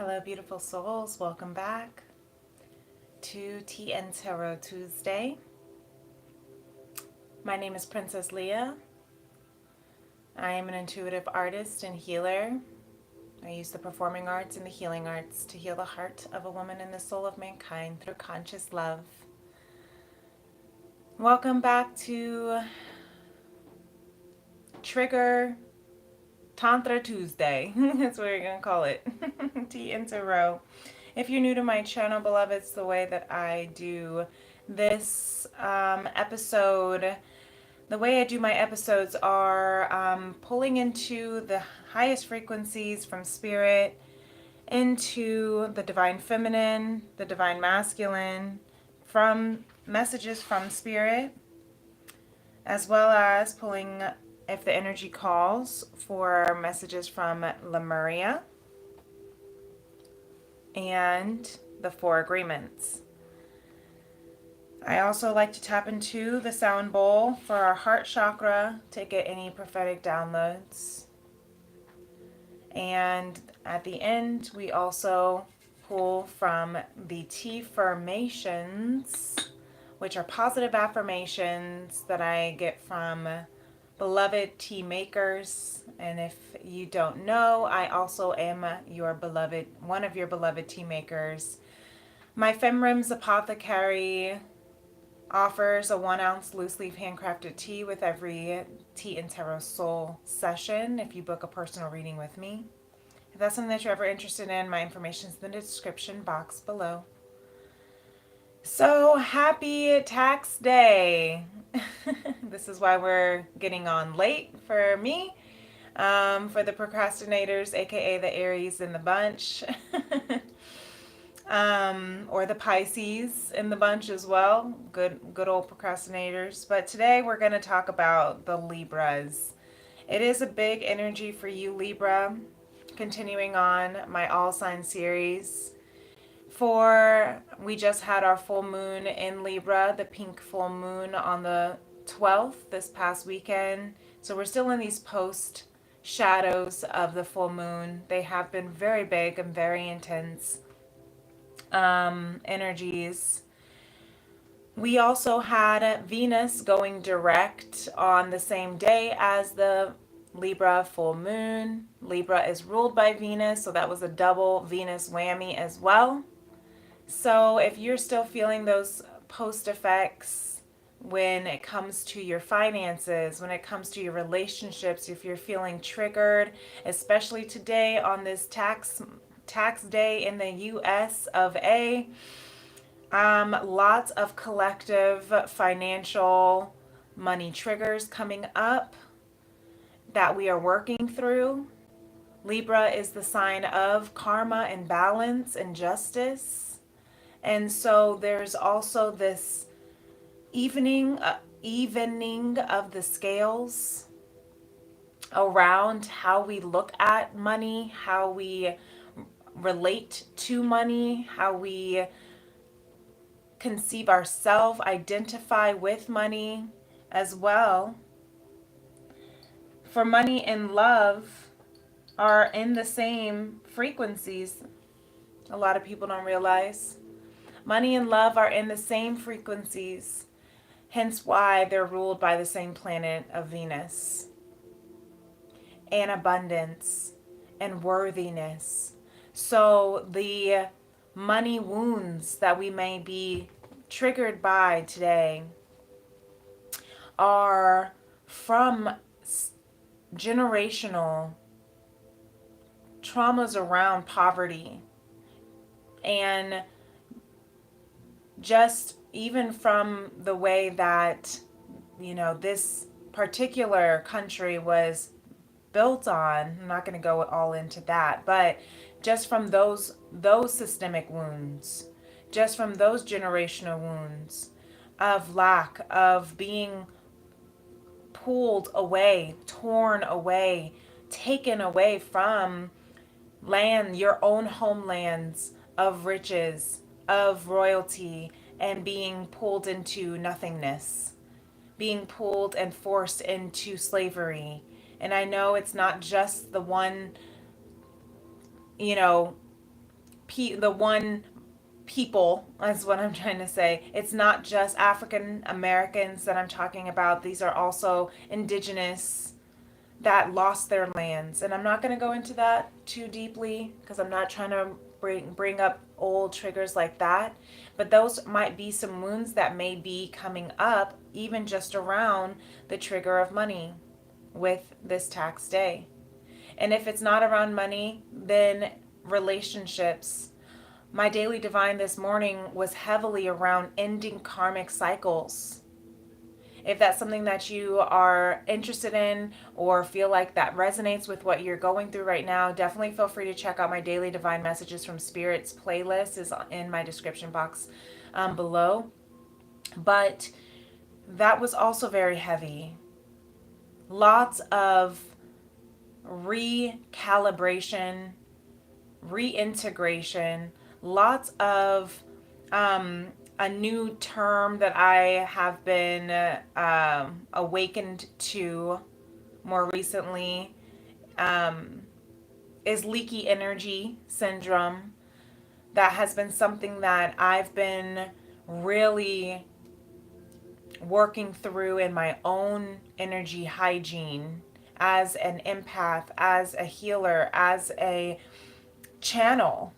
Hello, beautiful souls. Welcome back to Tea and Tarot Tuesday. My name is Princess Leah. I am an intuitive artist and healer. I use the performing arts and the healing arts to heal the heart of a woman and the soul of mankind through conscious love. Welcome back to Trigger Tantra Tuesday. That's what we're going to call it. Tea and Tarot. If you're new to my channel, beloveds, the way that I do this episode, the way I do my episodes are pulling into the highest frequencies from spirit, into the divine feminine, the divine masculine, from messages from spirit, as well as pulling, if the energy calls, for messages from Lemuria and the Four Agreements. I also like to tap into the sound bowl for our heart chakra to get any prophetic downloads. And at the end, we also pull from the tea formations, which are positive affirmations that I get from beloved tea makers. And if you don't know, I also am one of your beloved tea makers. My FemRems Apothecary offers a 1-ounce loose leaf handcrafted tea with every Tea and Tarot Soul session if you book a personal reading with me. If that's something that you're ever interested in, my information is in the description box below. So, happy tax day. This is why we're getting on late for me. For the procrastinators, aka the Aries in the bunch. Or the Pisces in the bunch as well. Good old procrastinators. But today we're going to talk about the Libras. It is a big energy for you, Libra. Continuing on my all sign series. We just had our full moon in Libra, the pink full moon on the 12th this past weekend. So we're still in these post shadows of the full moon. They have been very big and very intense energies. We also had Venus going direct on the same day as the Libra full moon. Libra is ruled by Venus, so that was a double Venus whammy as well. So if you're still feeling those post effects when it comes to your finances, when it comes to your relationships, if you're feeling triggered, especially today on this tax day in the US of A, lots of collective financial money triggers coming up that we are working through. Libra is the sign of karma and balance and justice. And so there's also this evening of the scales around how we look at money, how we relate to money, how we conceive ourselves, identify with money as well. For money and love are in the same frequencies. A lot of people don't realize. Money and love are in the same frequencies, hence why they're ruled by the same planet of Venus. And abundance and worthiness. So the money wounds that we may be triggered by today are from generational traumas around poverty, and just even from the way that, this particular country was built on. I'm not going to go all into that, but just from those systemic wounds, just from those generational wounds of lack, of being pulled away, torn away, taken away from land, your own homelands of riches, of royalty, and being pulled into nothingness, being pulled and forced into slavery. And I know it's not just the one, the one people, is what I'm trying to say. It's not just African Americans that I'm talking about. These are also indigenous that lost their lands. And I'm not going to go into that too deeply because I'm not trying to bring up old triggers like that. But those might be some wounds that may be coming up even just around the trigger of money with this tax day. And if it's not around money, then relationships. My daily divine this morning was heavily around ending karmic cycles. If that's something that you are interested in or feel like that resonates with what you're going through right now, definitely feel free to check out my daily divine messages from spirits playlist is in my description box below. But that was also very heavy. Lots of recalibration, reintegration, lots of a new term that I have been awakened to more recently is leaky energy syndrome. That has been something that I've been really working through in my own energy hygiene as an empath, as a healer, as a channel.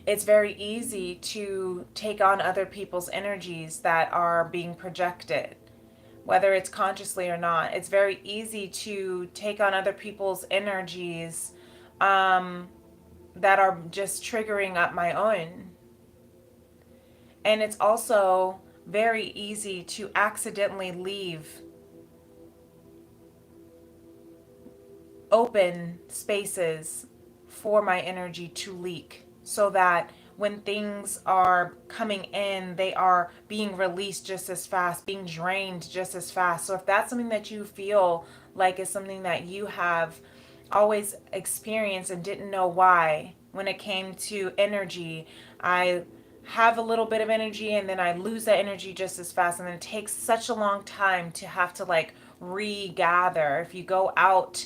It's very easy to take on other people's energies that are being projected, whether it's consciously or not. It's very easy to take on other people's energies that are just triggering up my own. And it's also very easy to accidentally leave open spaces for my energy to leak, so that when things are coming in, they are being released just as fast, being drained just as fast. So if that's something that you feel like is something that you have always experienced and didn't know why, when it came to energy, I have a little bit of energy and then I lose that energy just as fast, and then it takes such a long time to have to like regather. If you go out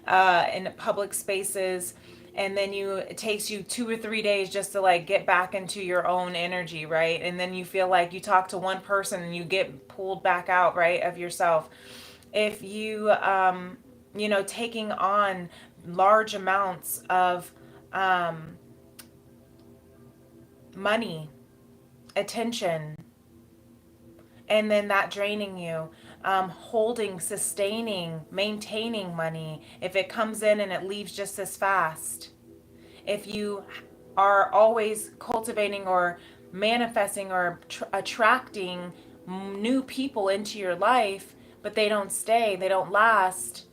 in public spaces, and then it takes you 2 or 3 days just to like get back into your own energy, right? And then you feel like you talk to one person and you get pulled back out, right, of yourself. If you taking on large amounts of money, attention, and then that draining you, holding, sustaining, maintaining money, if it comes in and it leaves just as fast, if you are always cultivating or manifesting or attracting new people into your life, but they don't stay, they don't last,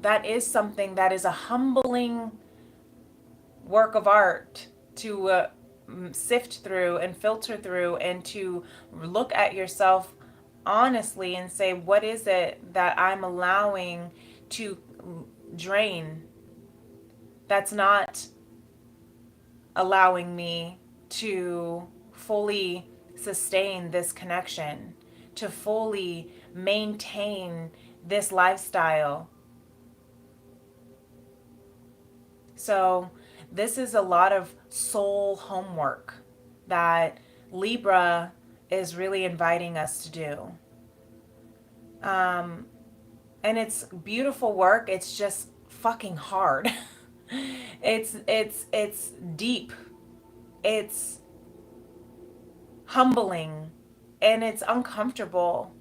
that is something that is a humbling work of art to sift through and filter through, and to look at yourself honestly and say, what is it that I'm allowing to drain, that's not allowing me to fully sustain this connection, to fully maintain this lifestyle. So this is a lot of soul homework that Libra is really inviting us to do. And it's beautiful work. It's just fucking hard. It's deep. It's humbling, and it's uncomfortable.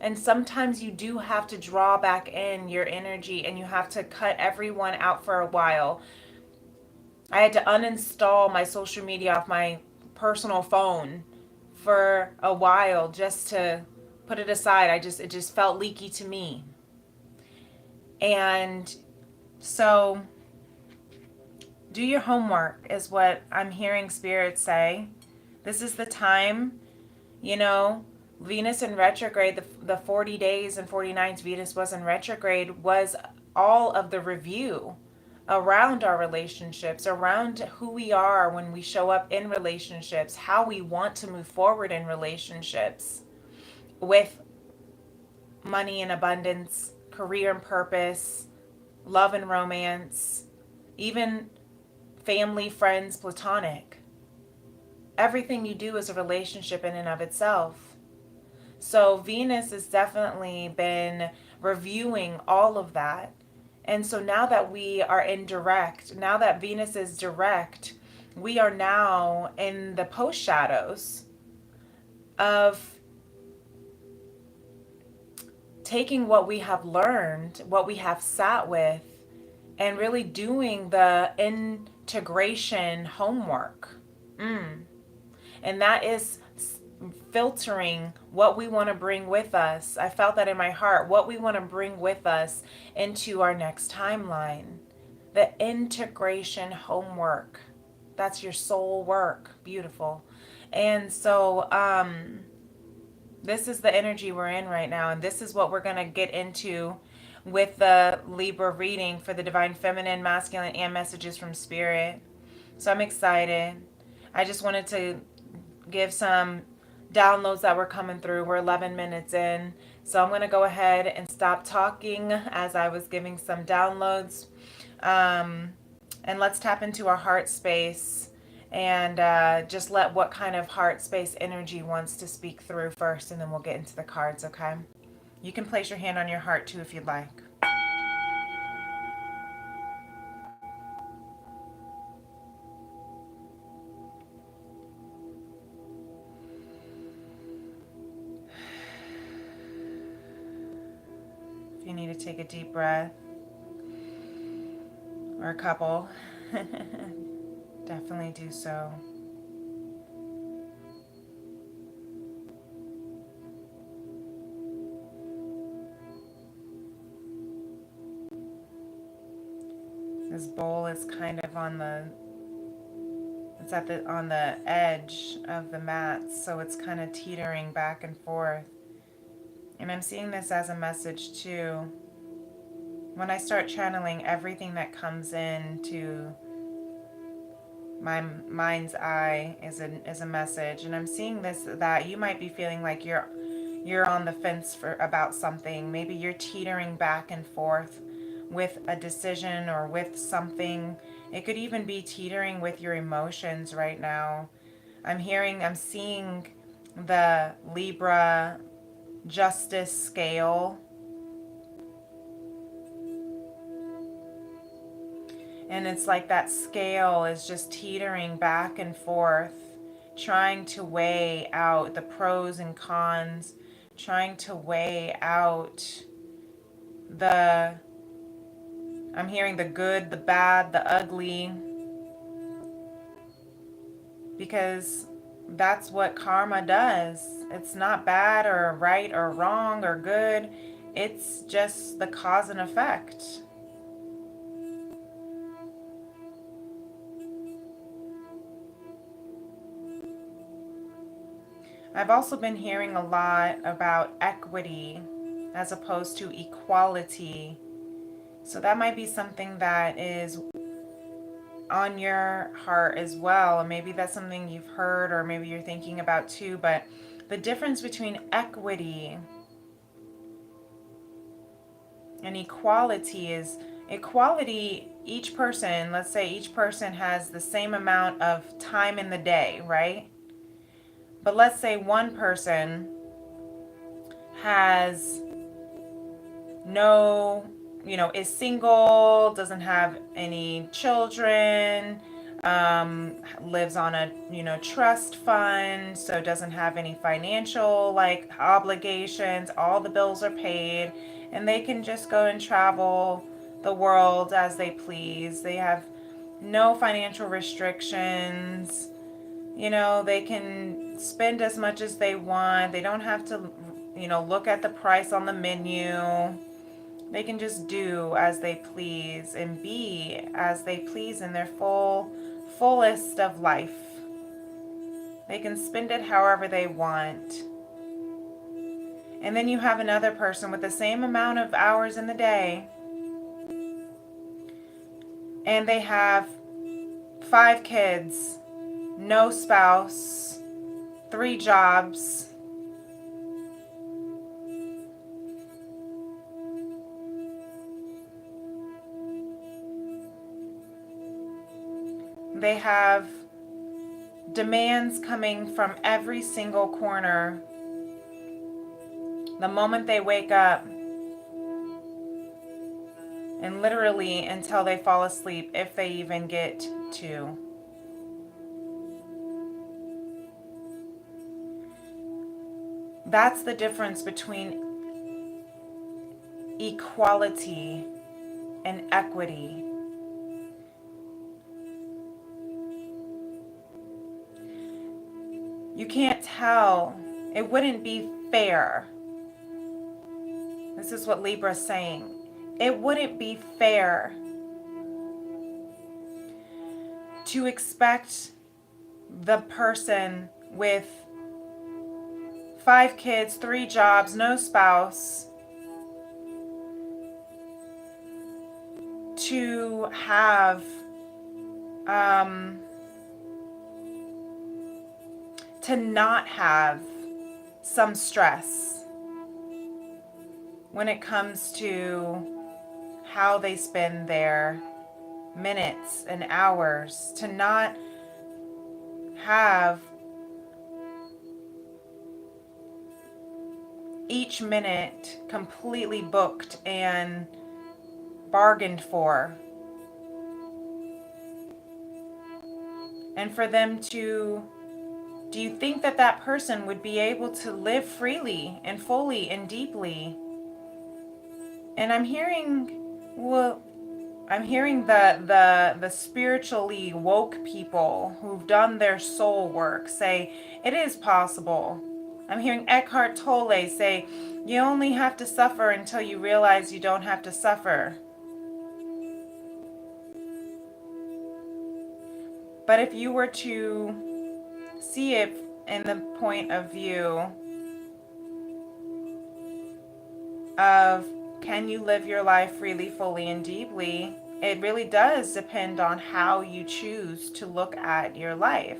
And sometimes you do have to draw back in your energy, and you have to cut everyone out for a while. I had to uninstall my social media off my personal phone for a while just to put it aside. It just felt leaky to me. And so do your homework is what I'm hearing Spirit say. This is the time, Venus in retrograde, the 40 days and 40 nights Venus was in retrograde, was all of the review around our relationships, around who we are when we show up in relationships, how we want to move forward in relationships with money and abundance, career and purpose, love and romance, even family, friends, platonic. Everything you do is a relationship in and of itself. So Venus has definitely been reviewing all of that. And so now that we are in direct, now that Venus is direct, we are now in the post shadows of taking what we have learned, what we have sat with, and really doing the integration homework. And that is filtering what we want to bring with us. I felt that in my heart, what we want to bring with us into our next timeline. The integration homework. That's your soul work. Beautiful. And so, this is the energy we're in right now, and this is what we're going to get into with the Libra reading for the Divine Feminine, Masculine, and Messages from Spirit. So I'm excited. I just wanted to give some downloads that were coming through. We're 11 minutes in, so I'm going to go ahead and stop talking as I was giving some downloads. And let's tap into our heart space and just let what kind of heart space energy wants to speak through first, and then we'll get into the cards, okay? You can place your hand on your heart too if you'd like. If you need to take a deep breath, or a couple, definitely do so. This bowl is kind of on the edge of the mat, so it's kind of teetering back and forth. And I'm seeing this as a message too. When I start channeling, everything that comes into my mind's eye is a message. And I'm seeing this, that you might be feeling like you're on the fence about something. Maybe you're teetering back and forth with a decision or with something. It could even be teetering with your emotions right now. I'm seeing the Libra justice scale. And it's like that scale is just teetering back and forth, trying to weigh out the pros and cons, trying to weigh out I'm hearing the good, the bad, the ugly, because that's what karma does. It's not bad or right or wrong or good. It's just the cause and effect. I've also been hearing a lot about equity as opposed to equality. So that might be something that is on your heart as well. And maybe that's something you've heard or maybe you're thinking about too. But the difference between equity and equality is equality, each person, let's say each person has the same amount of time in the day, right? But let's say one person has no, is single, doesn't have any children, lives on a, trust fund, so doesn't have any financial like obligations, all the bills are paid, and they can just go and travel the world as they please. They have no financial restrictions. They can spend as much as they want. They don't have to, look at the price on the menu. They can just do as they please and be as they please in their fullest of life. They can spend it however they want. And then you have another person with the same amount of hours in the day, and they have 5 kids, no spouse, 3 jobs. they have demands coming from every single corner the moment they wake up, and literally until they fall asleep, if they even get to. That's the difference between equality and equity. You can't tell. It wouldn't be fair. This is what Libra is saying. It wouldn't be fair to expect the person with 5 kids, 3 jobs, no spouse, to have to not have some stress when it comes to how they spend their minutes and hours, to not have each minute completely booked and bargained for. And for them to, do you think that that person would be able to live freely and fully and deeply? And I'm hearing, the spiritually woke people who've done their soul work say it is possible. I'm hearing Eckhart Tolle say you only have to suffer until you realize you don't have to suffer. But if you were to see it in the point of view of, can you live your life freely, fully, and deeply? It really does depend on how you choose to look at your life.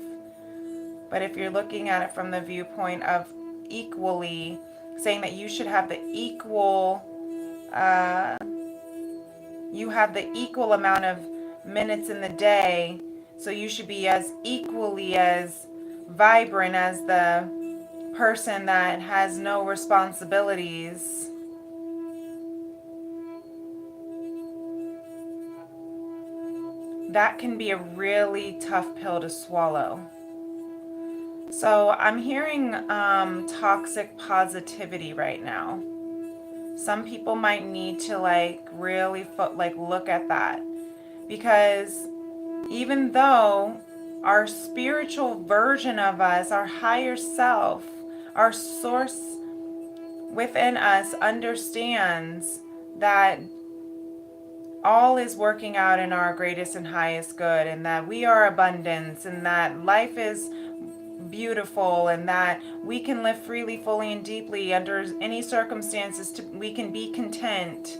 But if you're looking at it from the viewpoint of equally, saying that you should have the equal, you have the equal amount of minutes in the day, so you should be as equally as vibrant as the person that has no responsibilities. That can be a really tough pill to swallow. So I'm hearing toxic positivity right now. Some people might need to really look at that, because even though our spiritual version of us, our higher self, our source within us understands that all is working out in our greatest and highest good, and that we are abundance, and that life is beautiful, and that we can live freely, fully, and deeply under any circumstances. We can be content.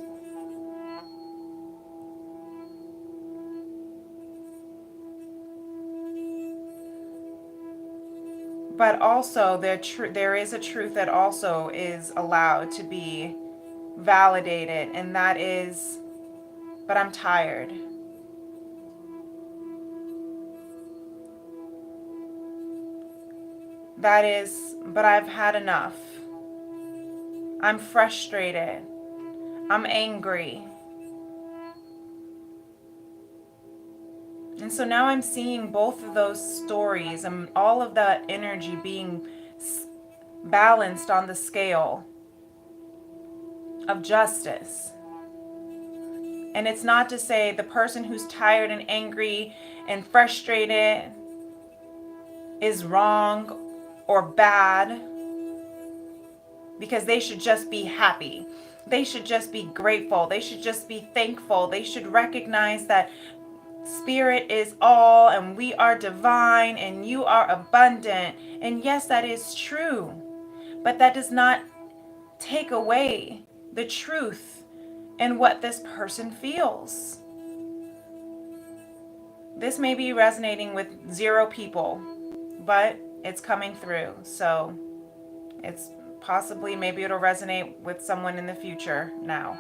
But also there is a truth that also is allowed to be validated, and that is, but I'm tired. That is, but I've had enough. I'm frustrated. I'm angry. And so now I'm seeing both of those stories and all of that energy being balanced on the scale of justice. And it's not to say the person who's tired and angry and frustrated is wrong or bad, because they should just be happy. They should just be grateful. They should just be thankful. They should recognize that Spirit is all, and we are divine, and you are abundant. And yes, that is true. But that does not take away the truth in what this person feels. This may be resonating with 0 people, but it's coming through. So it's possibly, maybe it'll resonate with someone in the future now.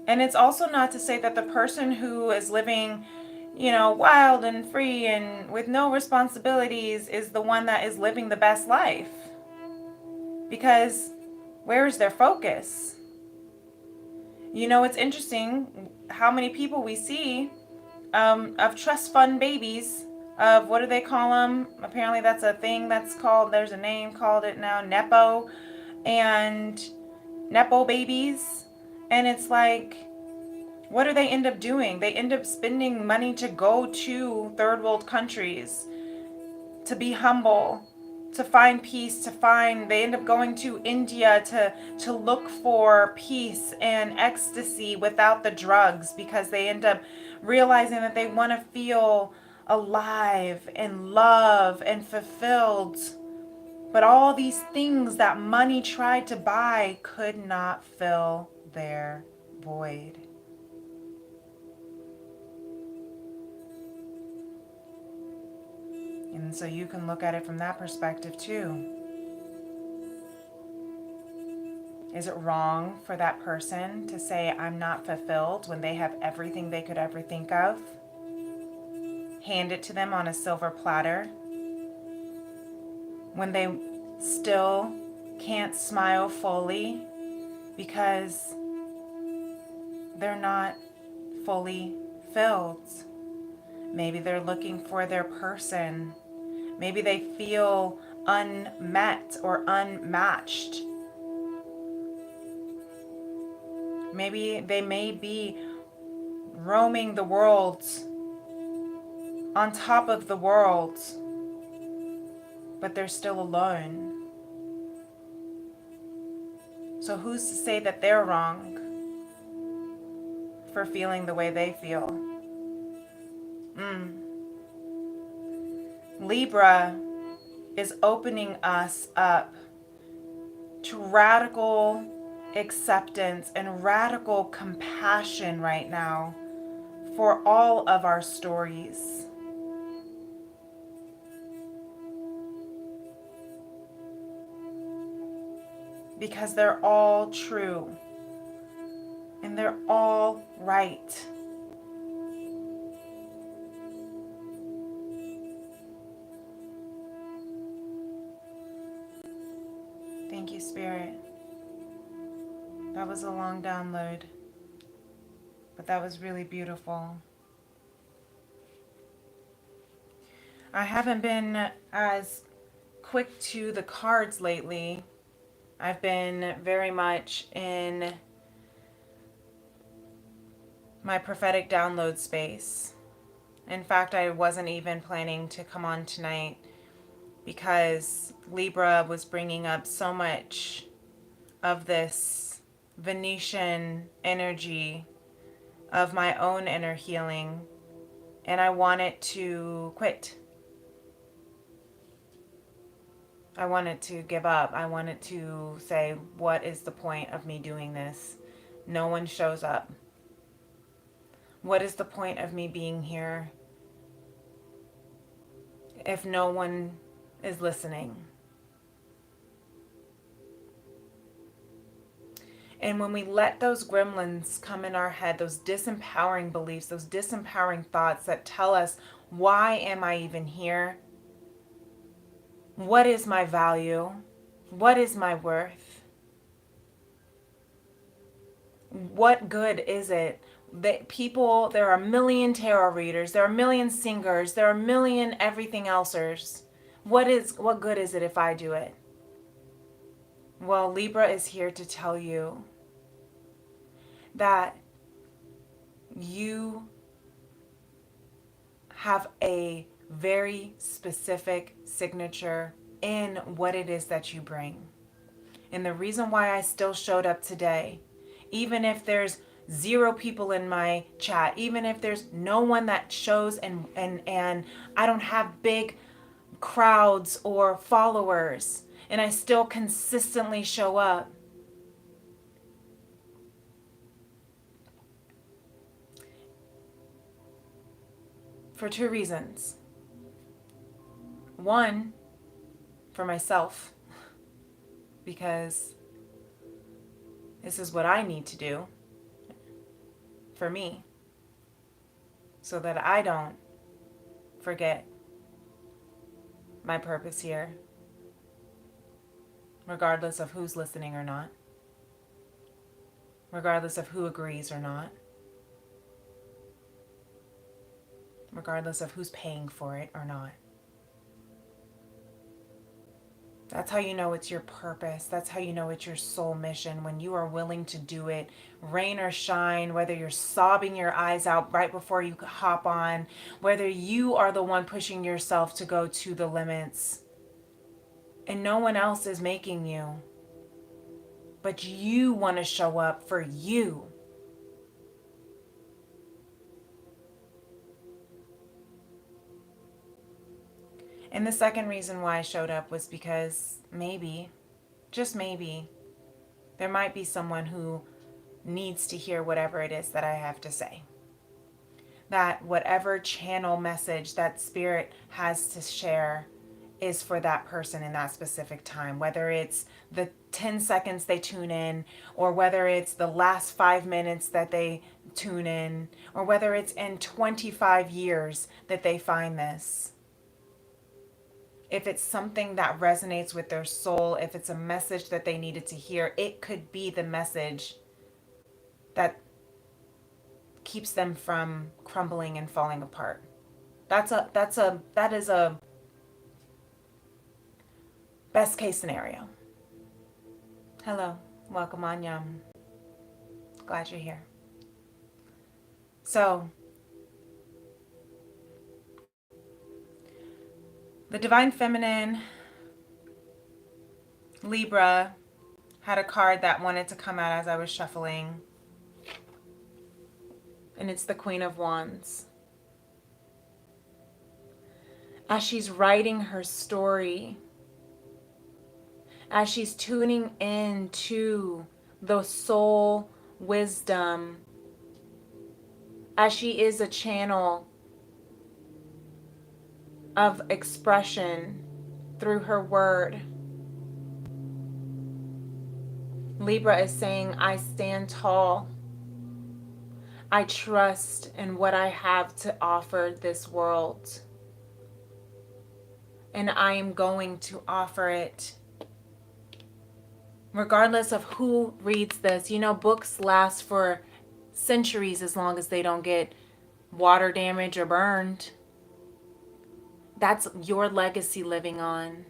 And it's also not to say that the person who is living, wild and free and with no responsibilities is the one that is living the best life. Because where is their focus? It's interesting how many people we see of trust fund babies, of what do they call them? Apparently that's a thing that's called, there's a name called it now, Nepo, and Nepo babies. And it's like, what do they end up doing? They end up spending money to go to third world countries, to be humble, to find peace, they end up going to India to look for peace and ecstasy without the drugs, because they end up realizing that they want to feel alive and love and fulfilled. But all these things that money tried to buy could not fill their void. And so you can look at it from that perspective too. Is it wrong for that person to say, I'm not fulfilled, when they have everything they could ever think of? Hand it to them on a silver platter. When they still can't smile fully because they're not fully filled. Maybe they're looking for their person. Maybe they feel unmet or unmatched. Maybe they may be roaming the world, on top of the world, but they're still alone. So who's to say that they're wrong for feeling the way they feel? Libra is opening us up to radical acceptance and radical compassion right now for all of our stories. Because they're all true and they're all right. Thank you, Spirit. That was a long download, but that was really beautiful. I haven't been as quick to the cards lately. I've been very much in my prophetic download space. In fact, I wasn't even planning to come on tonight because Libra was bringing up so much of this Venetian energy of my own inner healing, and I wanted to quit. I wanted to give up. I wanted to say, what is the point of me doing this? No one shows up. What is the point of me being here if no one is listening? And when we let those gremlins come in our head, those disempowering beliefs, those disempowering thoughts that tell us, why am I even here? What is my value? What is my worth? What good is it that people, there are a million tarot readers, there are a million singers, there are a million everything elsers. What good is it if I do it? Well, Libra is here to tell you that you have a very specific signature in what it is that you bring. And the reason why I still showed up today, even if there's 0 people in my chat, even if there's no one that shows and I don't have big crowds or followers, and I still consistently show up, for 2 reasons. One, for myself, because this is what I need to do. for me, so that I don't forget my purpose here, regardless of who's listening or not, regardless of who agrees or not, regardless of who's paying for it or not. That's how you know it's your purpose. That's how you know it's your soul mission, when you are willing to do it, rain or shine, whether you're sobbing your eyes out right before you hop on, whether you are the one pushing yourself to go to the limits and no one else is making you, but you want to show up for you. And the second reason why I showed up was because maybe, just maybe, there might be someone who needs to hear whatever it is that I have to say. That whatever channel message that spirit has to share is for that person in that specific time, whether it's the 10 seconds they tune in, or whether it's the last 5 minutes that they tune in, or whether it's in 25 years that they find this. If it's something that resonates with their soul, if it's a message that they needed to hear, it could be the message that keeps them from crumbling and falling apart. That is a best case scenario. Hello, welcome on, Yum. Glad you're here. So, the Divine Feminine Libra had a card that wanted to come out as I was shuffling. And it's the Queen of Wands. As she's writing her story, as she's tuning in to the soul wisdom, as she is a channel of expression through her word, Libra is saying, I stand tall. I trust in what I have to offer this world. And I am going to offer it. Regardless of who reads this. You know, books last for centuries as long as they don't get water damage or burned. That's your legacy living on.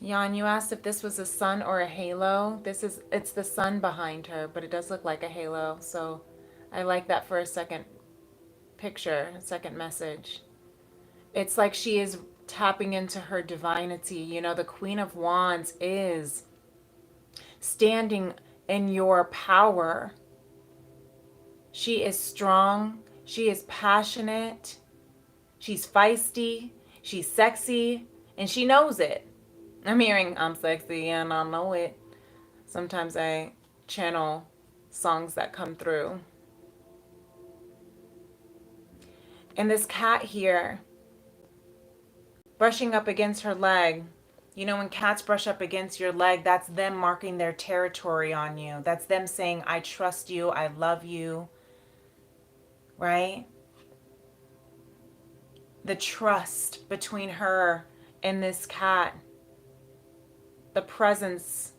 Jan, you asked if this was a sun or a halo. It's the sun behind her, but it does look like a halo. So I like that for a second picture, a second message. It's like she is tapping into her divinity. You know, the Queen of Wands is standing in your power. She is strong. She is passionate. She's feisty. She's sexy. And she knows it. I'm hearing I'm sexy and I know it. Sometimes I channel songs that come through. And this cat here, brushing up against her leg. You know, when cats brush up against your leg, that's them marking their territory on you. That's them saying, I trust you, I love you, right? The trust between her and this cat, the presence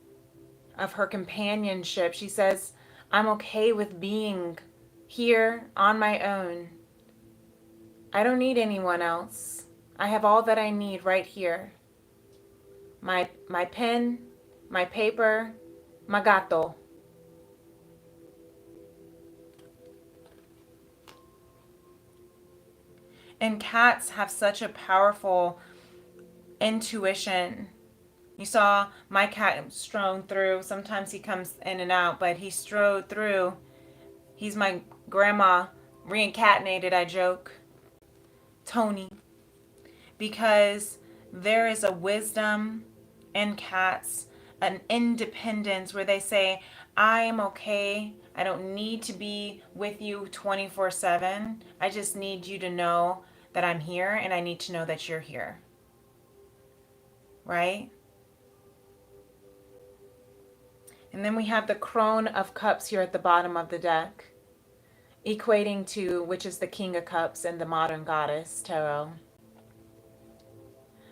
of her companionship. She says, I'm okay with being here on my own. I don't need anyone else. I have all that I need right here. My pen, my paper, my gato. And cats have such a powerful intuition. You saw my cat strode through. Sometimes he comes in and out, but he strode through. He's my grandma reincarnated, I joke. Tony. Because there is a wisdom in cats, an independence where they say, I am okay. I don't need to be with you 24/7. I just need you to know that I'm here, and I need to know that you're here. Right? And then we have the Crone of Cups here at the bottom of the deck, equating to, which is the King of Cups in the Modern Goddess Tarot.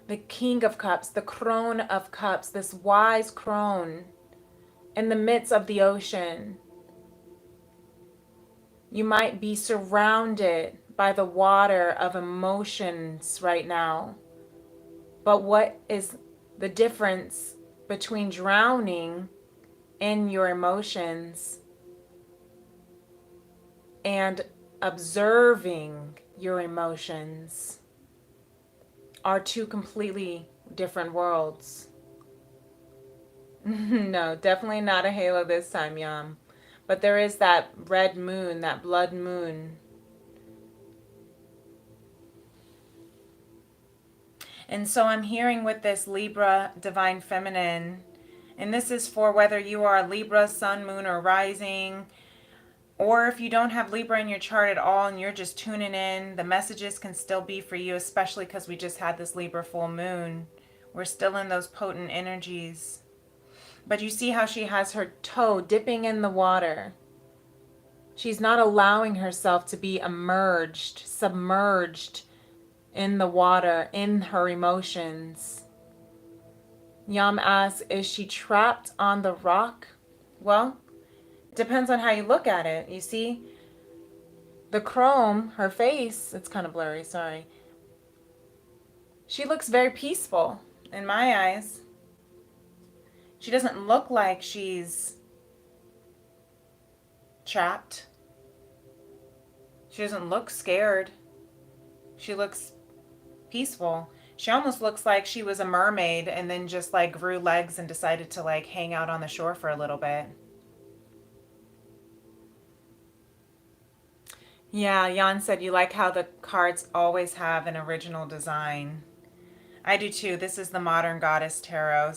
The King of Cups, the Crone of Cups, this wise crone in the midst of the ocean. You might be surrounded by the water of emotions right now. But what is the difference between drowning in your emotions and observing your emotions? Are two completely different worlds. No, definitely not a halo this time, Yum. But there is that red moon, that blood moon. And so I'm hearing with this Libra Divine Feminine, and this is for whether you are a Libra, Sun, Moon, or Rising, or if you don't have Libra in your chart at all and you're just tuning in, the messages can still be for you, especially because we just had this Libra full moon. We're still in those potent energies. But you see how she has her toe dipping in the water. She's not allowing herself to be immersed, submerged in the water, in her emotions. Yam asks, is she trapped on the rock? Well, it depends on how you look at it. You see, the chrome, her face, it's kind of blurry, sorry. She looks very peaceful in my eyes. She doesn't look like she's trapped. She doesn't look scared. She looks peaceful. She almost looks like she was a mermaid and then just like grew legs and decided to like hang out on the shore for a little bit. Yeah, Jan said you like how the cards always have an original design. I do too. This is the Modern Goddess Tarot.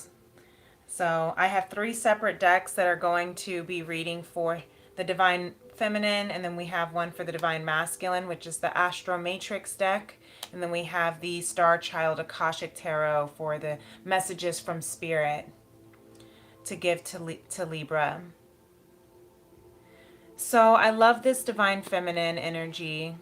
So I have 3 separate decks that are going to be reading for the Divine Feminine, and then we have one for the Divine Masculine, which is the Astro Matrix deck, and then we have the Star Child Akashic Tarot for the messages from Spirit to give to Libra. So I love this Divine Feminine energy.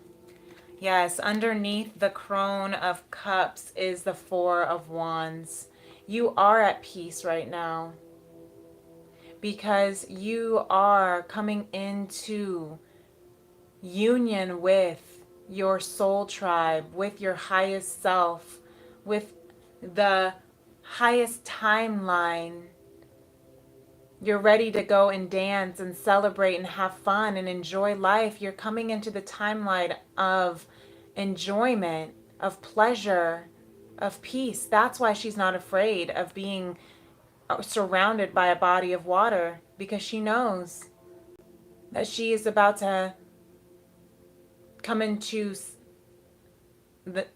Yes, underneath the Crone of Cups is the 4 of Wands. You are at peace right now because you are coming into union with your soul tribe, with your highest self, with the highest timeline. You're ready to go and dance and celebrate and have fun and enjoy life. You're coming into the timeline of enjoyment, of pleasure, of peace. That's why she's not afraid of being surrounded by a body of water, because she knows that she is about to come into the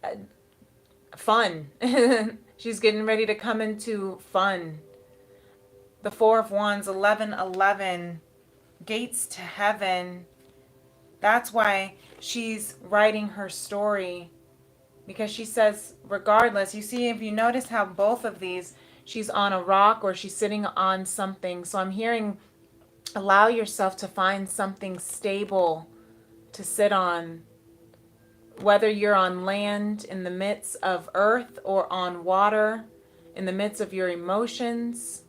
fun. She's getting ready to come into fun. The 4 of Wands, 1111, gates to heaven. That's why she's writing her story, because she says, regardless, you see, if you notice how both of these, she's on a rock or she's sitting on something. So I'm hearing, allow yourself to find something stable to sit on, whether you're on land in the midst of earth or on water in the midst of your emotions.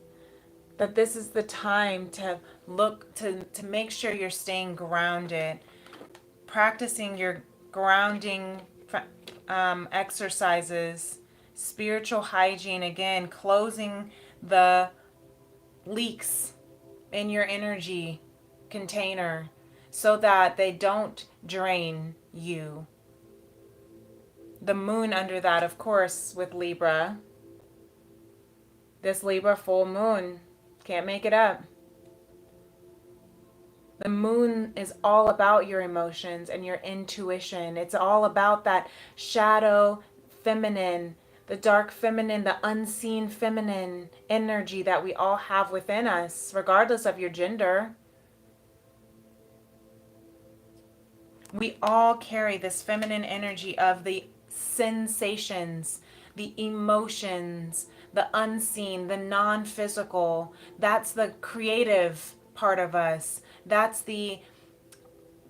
That this is the time to look to make sure you're staying grounded, practicing your grounding exercises, spiritual hygiene, again, closing the leaks in your energy container so that they don't drain you. The moon under that, of course, with Libra, this Libra full moon. Can't make it up. The moon is all about your emotions and your intuition. It's all about that shadow feminine, the dark feminine, the unseen feminine energy that we all have within us, regardless of your gender. We all carry this feminine energy of the sensations, the emotions, the unseen, the non-physical. That's the creative part of us. That's the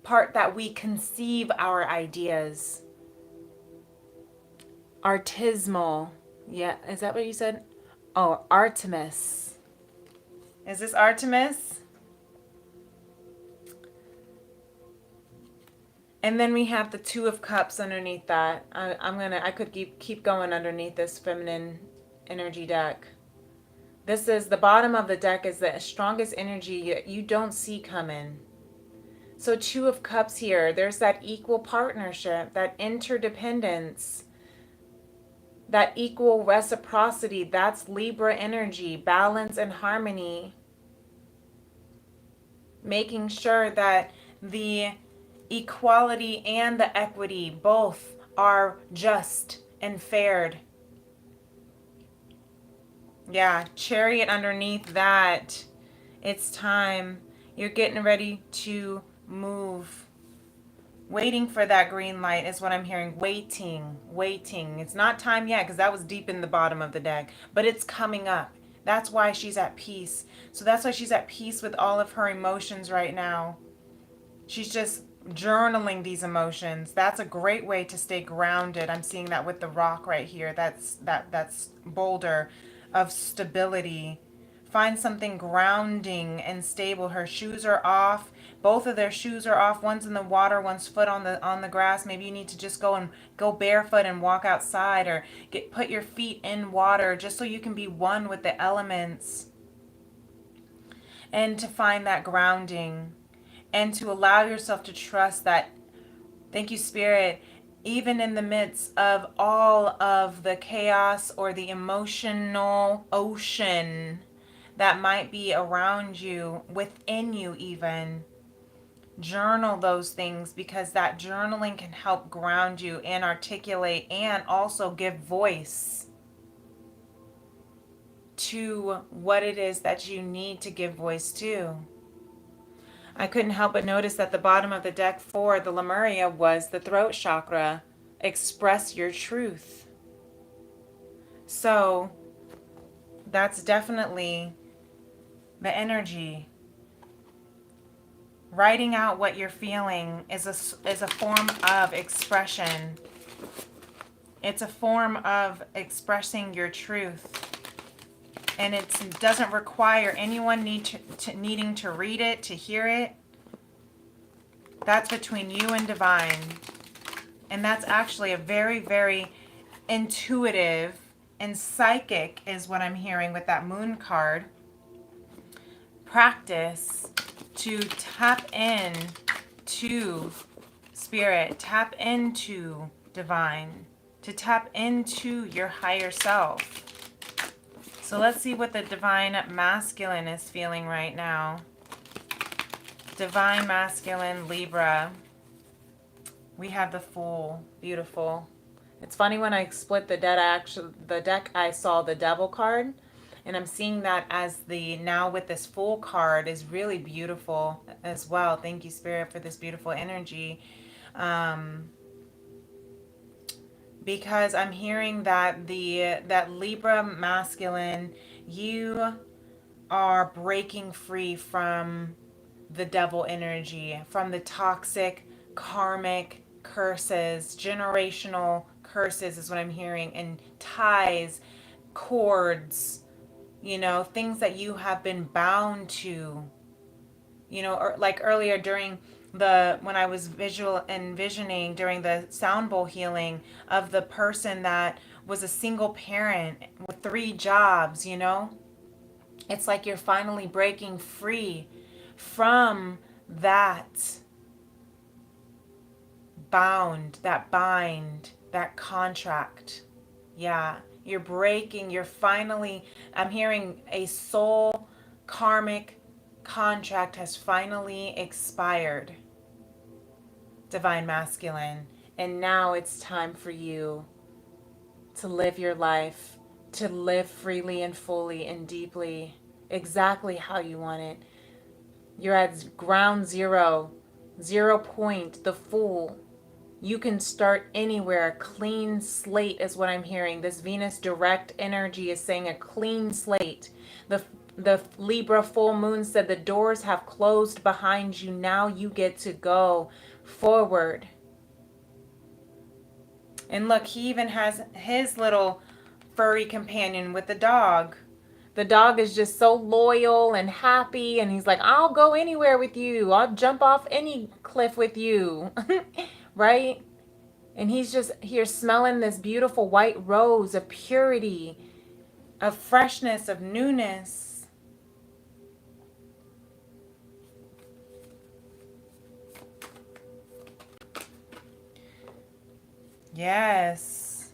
part that we conceive our ideas. Artismal. Yeah, is that what you said? Oh, Artemis. Is this Artemis? And then we have the Two of Cups underneath that. I could keep going underneath this feminine energy deck. This is the bottom of the deck is the strongest energy you don't see coming. So Two of Cups here, there's that equal partnership, that interdependence, that equal reciprocity. That's Libra energy, balance and harmony. Making sure that the equality and the equity both are just and fair. Yeah, Chariot underneath that. It's time. You're getting ready to move. Waiting for that green light is what I'm hearing. Waiting. It's not time yet because that was deep in the bottom of the deck, but it's coming up. That's why she's at peace. So that's why she's at peace with all of her emotions right now. She's just journaling these emotions. That's a great way to stay grounded. I'm seeing that with the rock right here. That's boulder of stability. Find something grounding and stable. Her shoes are off. Both of their shoes are off. One's in the water, one's foot on the grass. Maybe you need to just go barefoot and walk outside, or put your feet in water just so you can be one with the elements. And to find that grounding. And to allow yourself to trust that, thank you, Spirit, even in the midst of all of the chaos or the emotional ocean that might be around you, within you even, journal those things, because that journaling can help ground you and articulate and also give voice to what it is that you need to give voice to. I couldn't help but notice that the bottom of the deck for the Lemuria was the throat chakra. Express your truth. So that's definitely the energy. Writing out what you're feeling is a form of expression. It's a form of expressing your truth. And it doesn't require anyone needing to read it, to hear it. That's between you and divine. And that's actually a very, very intuitive and psychic is what I'm hearing with that moon card. Practice to tap in to spirit, tap into divine, to tap into your higher self. So let's see what the divine masculine is feeling right now. Divine masculine, Libra. We have the Fool. Beautiful. It's funny, when I split the deck, I saw the Devil card, and I'm seeing that as now with this Fool card is really beautiful as well. Thank you, Spirit, for this beautiful energy. Because I'm hearing that that Libra masculine, you are breaking free from the devil energy, from the toxic karmic curses, generational curses is what I'm hearing, and ties, cords, things that you have been bound to, or like earlier during when I was envisioning during the sound bowl healing of the person that was a single parent with 3 jobs, it's like you're finally breaking free from that bind, that contract. Yeah, you're finally, I'm hearing a soul karmic contract has finally expired, divine masculine, and now it's time for you to live your life, to live freely and fully and deeply, exactly how you want it. You're at ground zero point, the Fool. You can start anywhere. A clean slate is what I'm hearing. This Venus direct energy is saying a clean slate. The Libra full moon said the doors have closed behind you. Now you get to go forward. And look, he even has his little furry companion with the dog. The dog is just so loyal and happy, and he's like, I'll go anywhere with you. I'll jump off any cliff with you. Right? And he's just here smelling this beautiful white rose of purity, of freshness, of newness. Yes.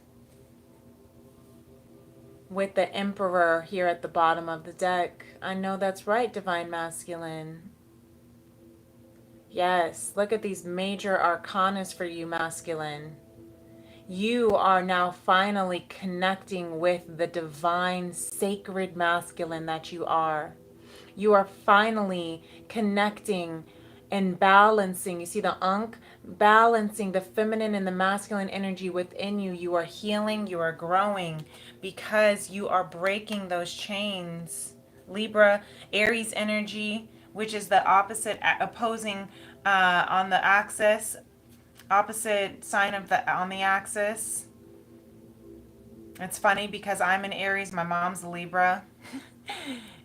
With the Emperor here at the bottom of the deck. I know that's right, Divine Masculine. Yes, look at these major arcanas for you, Masculine. You are now finally connecting with the divine, sacred masculine that you are. You are finally connecting and balancing. You see the Ankh? Balancing the feminine and the masculine energy within you. You are healing, you are growing because you are breaking those chains. Libra, Aries energy, which is the opposite, opposing on the axis, opposite sign of the on the axis. It's funny because I'm an Aries, my mom's a Libra.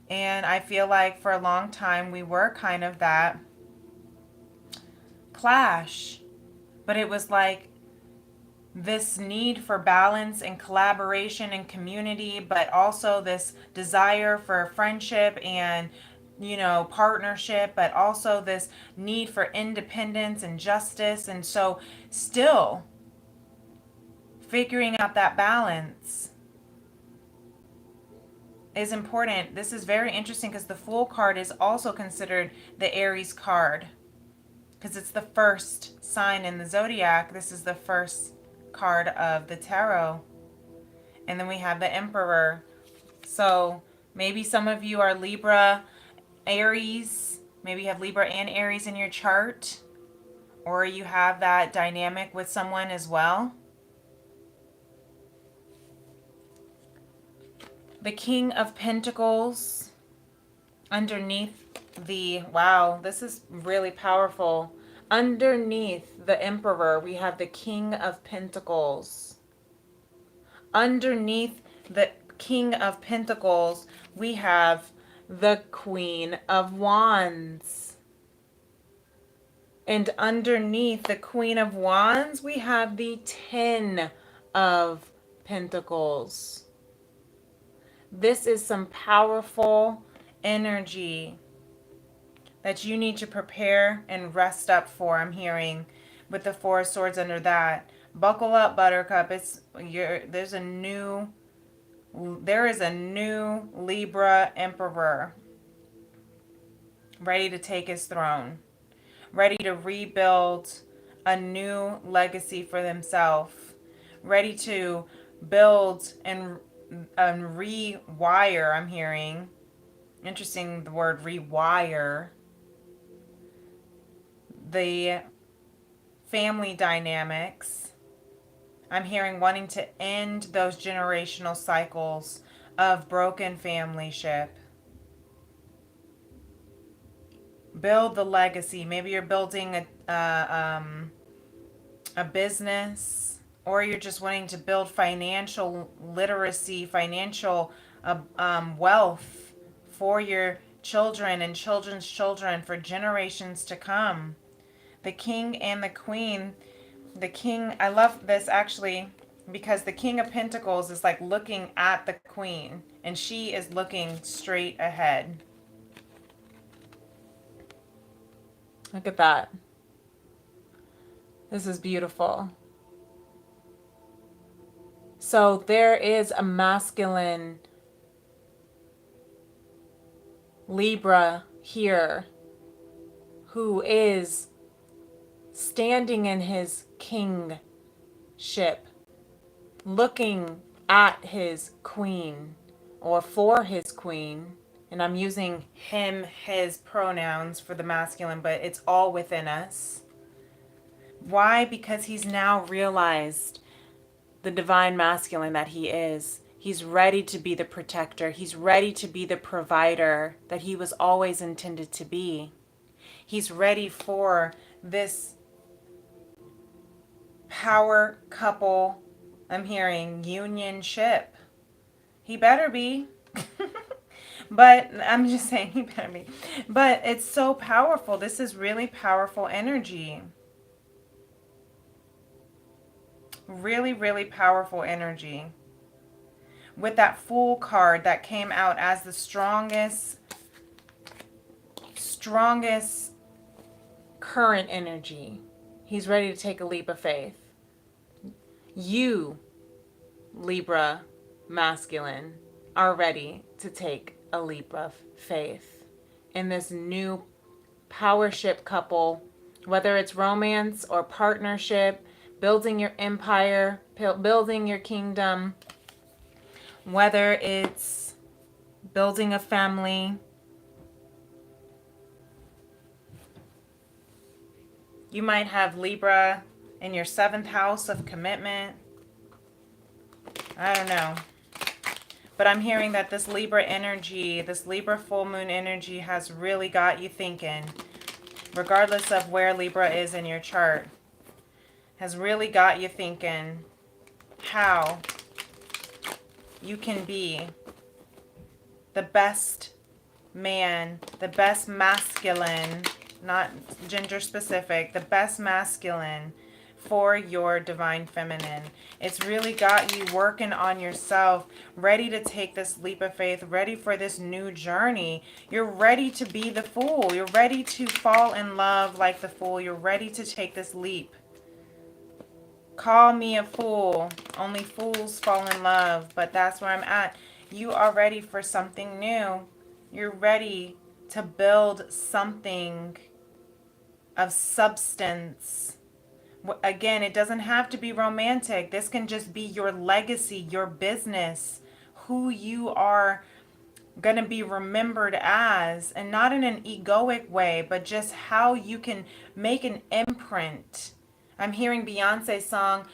And I feel like for a long time we were kind of that clash. But it was like this need for balance and collaboration and community, but also this desire for friendship and, you know, partnership, but also this need for independence and justice. And so still figuring out that balance is important. This is very interesting because the Fool card is also considered the Aries card because it's the first sign in the zodiac. This is the first card of the tarot. And then we have the Emperor. So maybe some of you are Libra, Aries. Maybe you have Libra and Aries in your chart. Or you have that dynamic with someone as well. The King of Pentacles underneath the, wow, this is really powerful. Underneath the Emperor, we have the King of Pentacles. Underneath the King of Pentacles, we have the Queen of Wands. And underneath the Queen of Wands, we have the Ten of Pentacles. This is some powerful energy that you need to prepare and rest up for, I'm hearing, with the Four of Swords under that. Buckle up, Buttercup. There is a new Libra Emperor ready to take his throne, ready to rebuild a new legacy for himself, ready to build and rewire, I'm hearing. Interesting, the word rewire. The family dynamics. I'm hearing wanting to end those generational cycles of broken familyship. Build the legacy. Maybe you're building a business, or you're just wanting to build financial literacy, financial wealth for your children and children's children for generations to come. The King and the Queen. The King, I love this actually because the King of Pentacles is like looking at the Queen and she is looking straight ahead. Look at that. This is beautiful. So there is a masculine Libra here who is standing in his kingship, looking at his queen or for his queen. And I'm using him, his pronouns for the masculine, but it's all within us. Why? Because he's now realized the divine masculine that he is. He's ready to be the protector. He's ready to be the provider that he was always intended to be. He's ready for this power couple. I'm hearing unionship. He better be. But I'm just saying he better be. But it's so powerful. This is really powerful energy. Really, really powerful energy. With that Fool card that came out as the strongest current energy. He's ready to take a leap of faith. You, Libra masculine, are ready to take a leap of faith in this new powership couple, whether it's romance or partnership, building your empire, building your kingdom, whether it's building a family. You might have Libra in your 7th house of commitment. I don't know. But I'm hearing that this Libra energy, this Libra full moon energy has really got you thinking, regardless of where Libra is in your chart, has really got you thinking how you can be the best man, the best masculine, not gender specific, the best masculine for your divine feminine. It's really got you working on yourself, ready to take this leap of faith, ready for this new journey. You're ready to be the Fool. You're ready to fall in love like the Fool. You're ready to take this leap. Call me a fool. Only fools fall in love, but that's where I'm at. You are ready for something new. You're ready to build something of substance. Again, it doesn't have to be romantic. This can just be your legacy, your business, who you are going to be remembered as, and not in an egoic way, but just how you can make an imprint. I'm hearing Beyonce's song,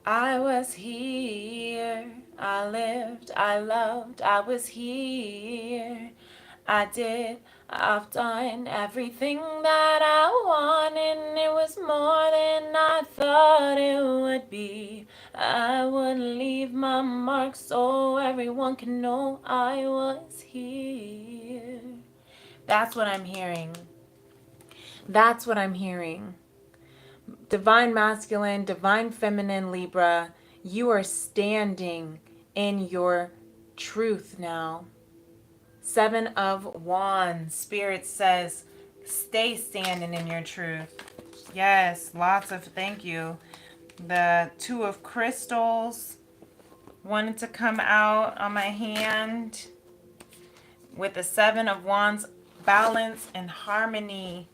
I was here, I lived, I loved, I was here, I did, I've done everything that I wanted, and it was more than I thought it would be. I would leave my mark so everyone can know I was here. That's what I'm hearing. That's what I'm hearing. Divine masculine, divine feminine Libra, you are standing in your truth now. 7 of Wands. Spirit says, stay standing in your truth. Yes, lots of thank you. The 2 of Crystals wanted to come out on my hand. With the 7 of Wands, balance and harmony.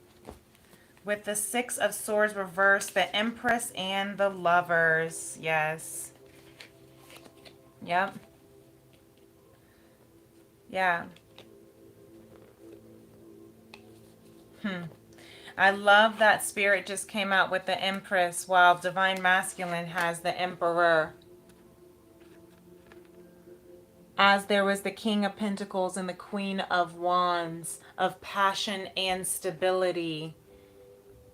With the 6 of Swords reversed, the Empress and the Lovers. Yes. Yep. Yeah. I love that Spirit just came out with the Empress while Divine Masculine has the Emperor. As there was the King of Pentacles and the Queen of Wands of passion and stability.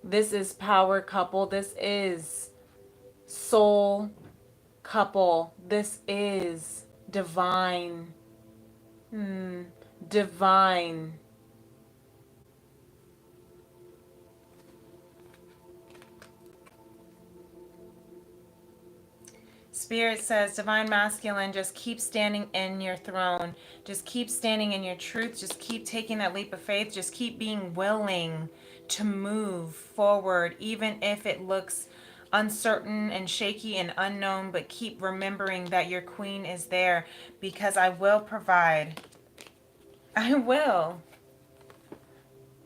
This is power couple. This is soul couple. This is divine. Divine. Spirit says, Divine Masculine, just keep standing in your throne. Just keep standing in your truth. Just keep taking that leap of faith. Just keep being willing to move forward, even if it looks uncertain and shaky and unknown. But keep remembering that your queen is there, because I will provide. I will.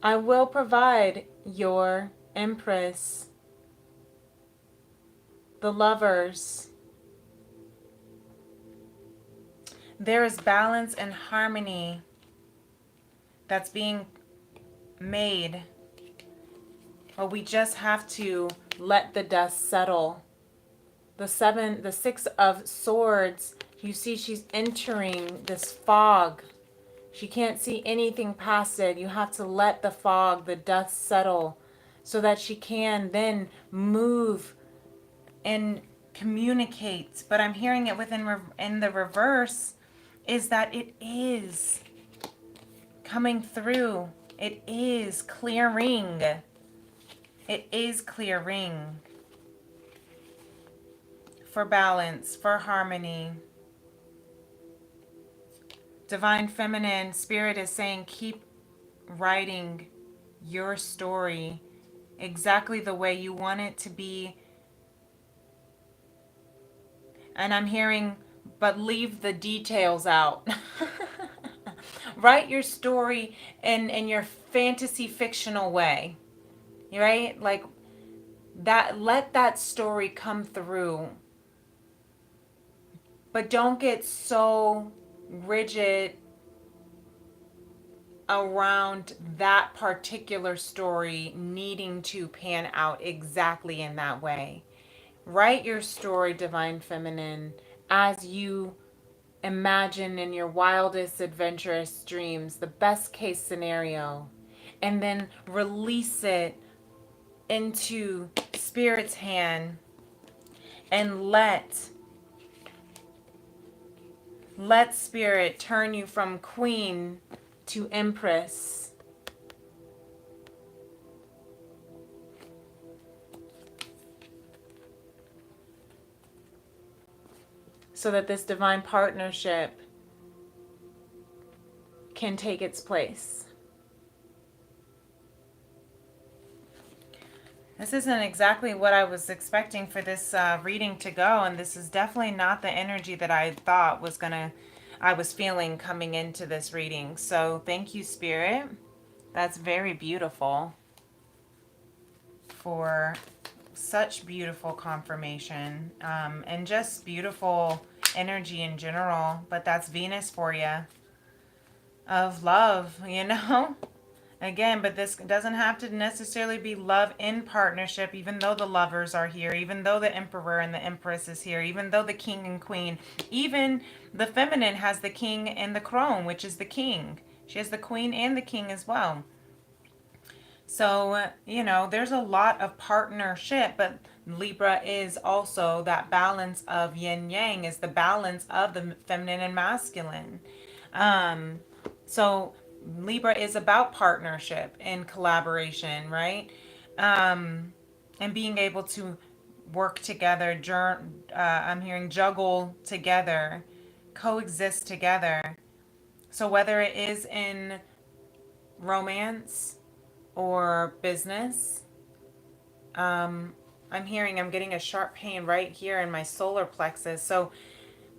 I will provide your Empress. The Lovers. There is balance and harmony that's being made Well, we just have to let the dust settle. The 6 of Swords, you see she's entering this fog. She can't see anything past it. You have to let the fog, the dust settle so that she can then move and communicate. But I'm hearing it in the reverse is that it is coming through. It is clearing. It is clearing for balance, for harmony. Divine Feminine Spirit is saying keep writing your story exactly the way you want it to be. And I'm hearing, but leave the details out. Write your story in your fantasy fictional way, right? Like that, let that story come through. But don't get so rigid around that particular story needing to pan out exactly in that way. Write your story, Divine Feminine, as you imagine in your wildest adventurous dreams, the best case scenario, and then release it into Spirit's hand and let Spirit turn you from Queen to Empress. So that this divine partnership can take its place. This isn't exactly what I was expecting for this reading to go, and this is definitely not the energy that I thought I was feeling coming into this reading. So thank you, Spirit. That's very beautiful for such beautiful confirmation and just beautiful energy in general. But that's Venus for you, of love, you know? Again, but this doesn't have to necessarily be love in partnership, even though the lovers are here, even though the Emperor and the Empress is here, even though the King and Queen, even the Feminine has the King and the Crone, which is the King. She has the Queen and the King as well. So, you know, there's a lot of partnership, but Libra is also that balance of yin yang, is the balance of the feminine and masculine. So Libra is about partnership and collaboration, right? And being able to work together, I'm hearing juggle together, coexist together. So whether it is in romance or business, I'm getting a sharp pain right here in my solar plexus. So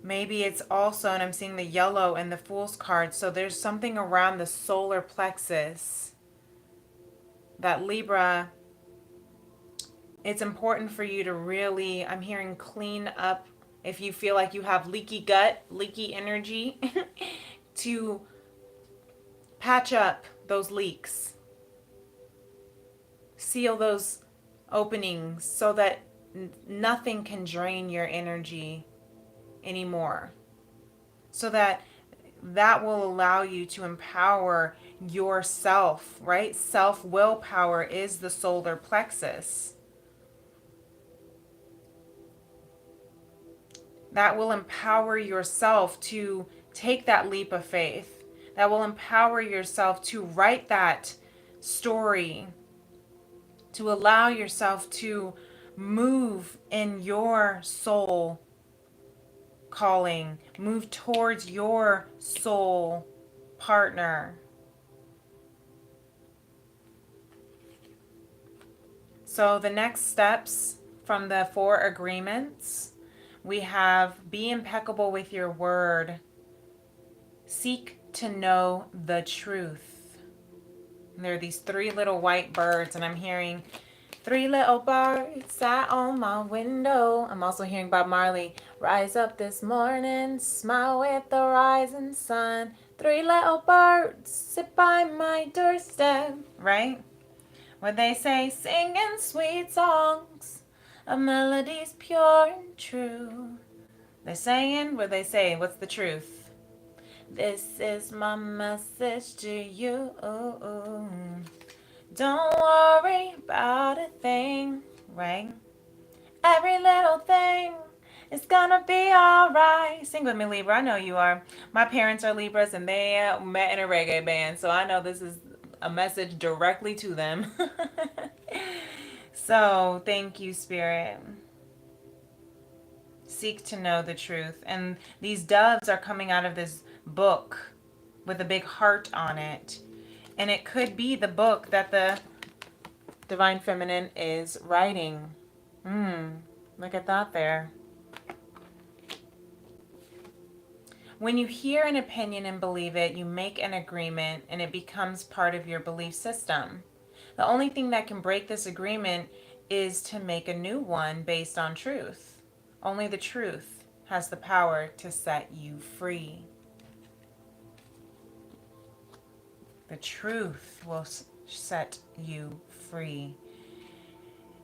maybe it's also, and I'm seeing the yellow and the Fool's card. So there's something around the solar plexus that Libra, it's important for you to really, I'm hearing, clean up. If you feel like you have leaky gut, leaky energy, to patch up those leaks. Seal those openings so that nothing can drain your energy anymore. So that will allow you to empower yourself, right? Self-willpower is the solar plexus. That will empower yourself to take that leap of faith. That will empower yourself to write that story, to allow yourself to move in your soul calling, move towards your soul partner. So the next steps from the 4 agreements, we have be impeccable with your word. Seek to know the truth. And there are these 3 little white birds, and I'm hearing 3 little birds sat on my window. I'm also hearing Bob Marley, rise up this morning, smile with the rising sun. 3 little birds sit by my doorstep, right? What they say, singing sweet songs of melodies pure and true. They're saying what they say. What's the truth? This is my message to you. Don't worry about a thing, right? Every little thing is gonna be alright. Sing with me, Libra. I know you are. My parents are Libras and they met in a reggae band, so I know this is a message directly to them. So, thank you, Spirit. Seek to know the truth. And these doves are coming out of this book with a big heart on it. And it could be the book that the Divine Feminine is writing. Look at that there. When you hear an opinion and believe it, you make an agreement and it becomes part of your belief system. The only thing that can break this agreement is to make a new one based on truth. Only the truth has the power to set you free. The truth will set you free.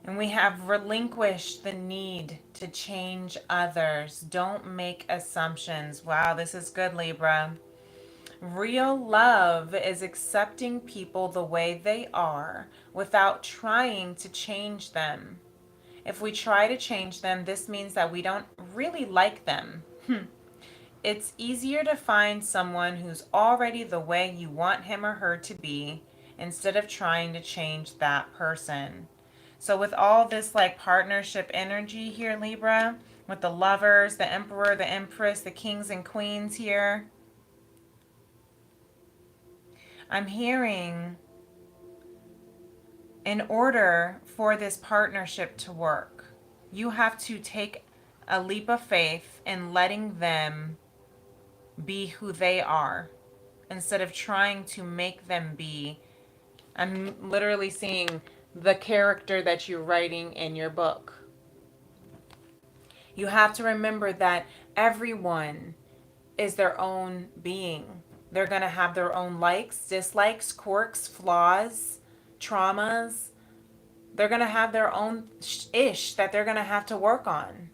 And we have relinquished the need to change others. Don't make assumptions. Wow, this is good, Libra. Real love is accepting people the way they are without trying to change them. If we try to change them, this means that we don't really like them. It's easier to find someone who's already the way you want him or her to be instead of trying to change that person. So with all this like partnership energy here, Libra, with the lovers, the emperor, the empress, the kings and queens here, I'm hearing in order for this partnership to work, you have to take a leap of faith in letting them be who they are instead of trying to make them be. I'm literally seeing the character that you're writing in your book. You have to remember that everyone is their own being. They're going to have their own likes, dislikes, quirks, flaws, traumas. They're going to have their own ish that they're going to have to work on.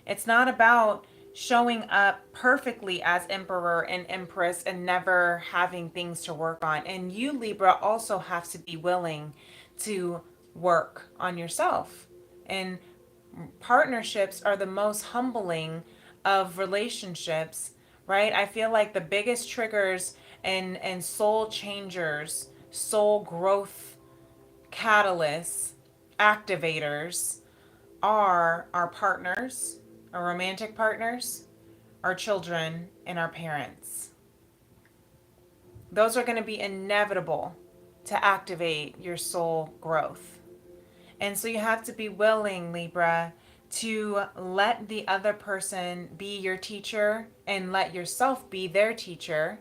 It's not about showing up perfectly as emperor and empress and never having things to work on. And you, Libra, also have to be willing to work on yourself. And partnerships are the most humbling of relationships, right? I feel like the biggest triggers and soul changers, soul growth catalysts, activators are our partners, our romantic partners, our children, and our parents. Those are going to be inevitable to activate your soul growth. And so you have to be willing, Libra, to let the other person be your teacher and let yourself be their teacher,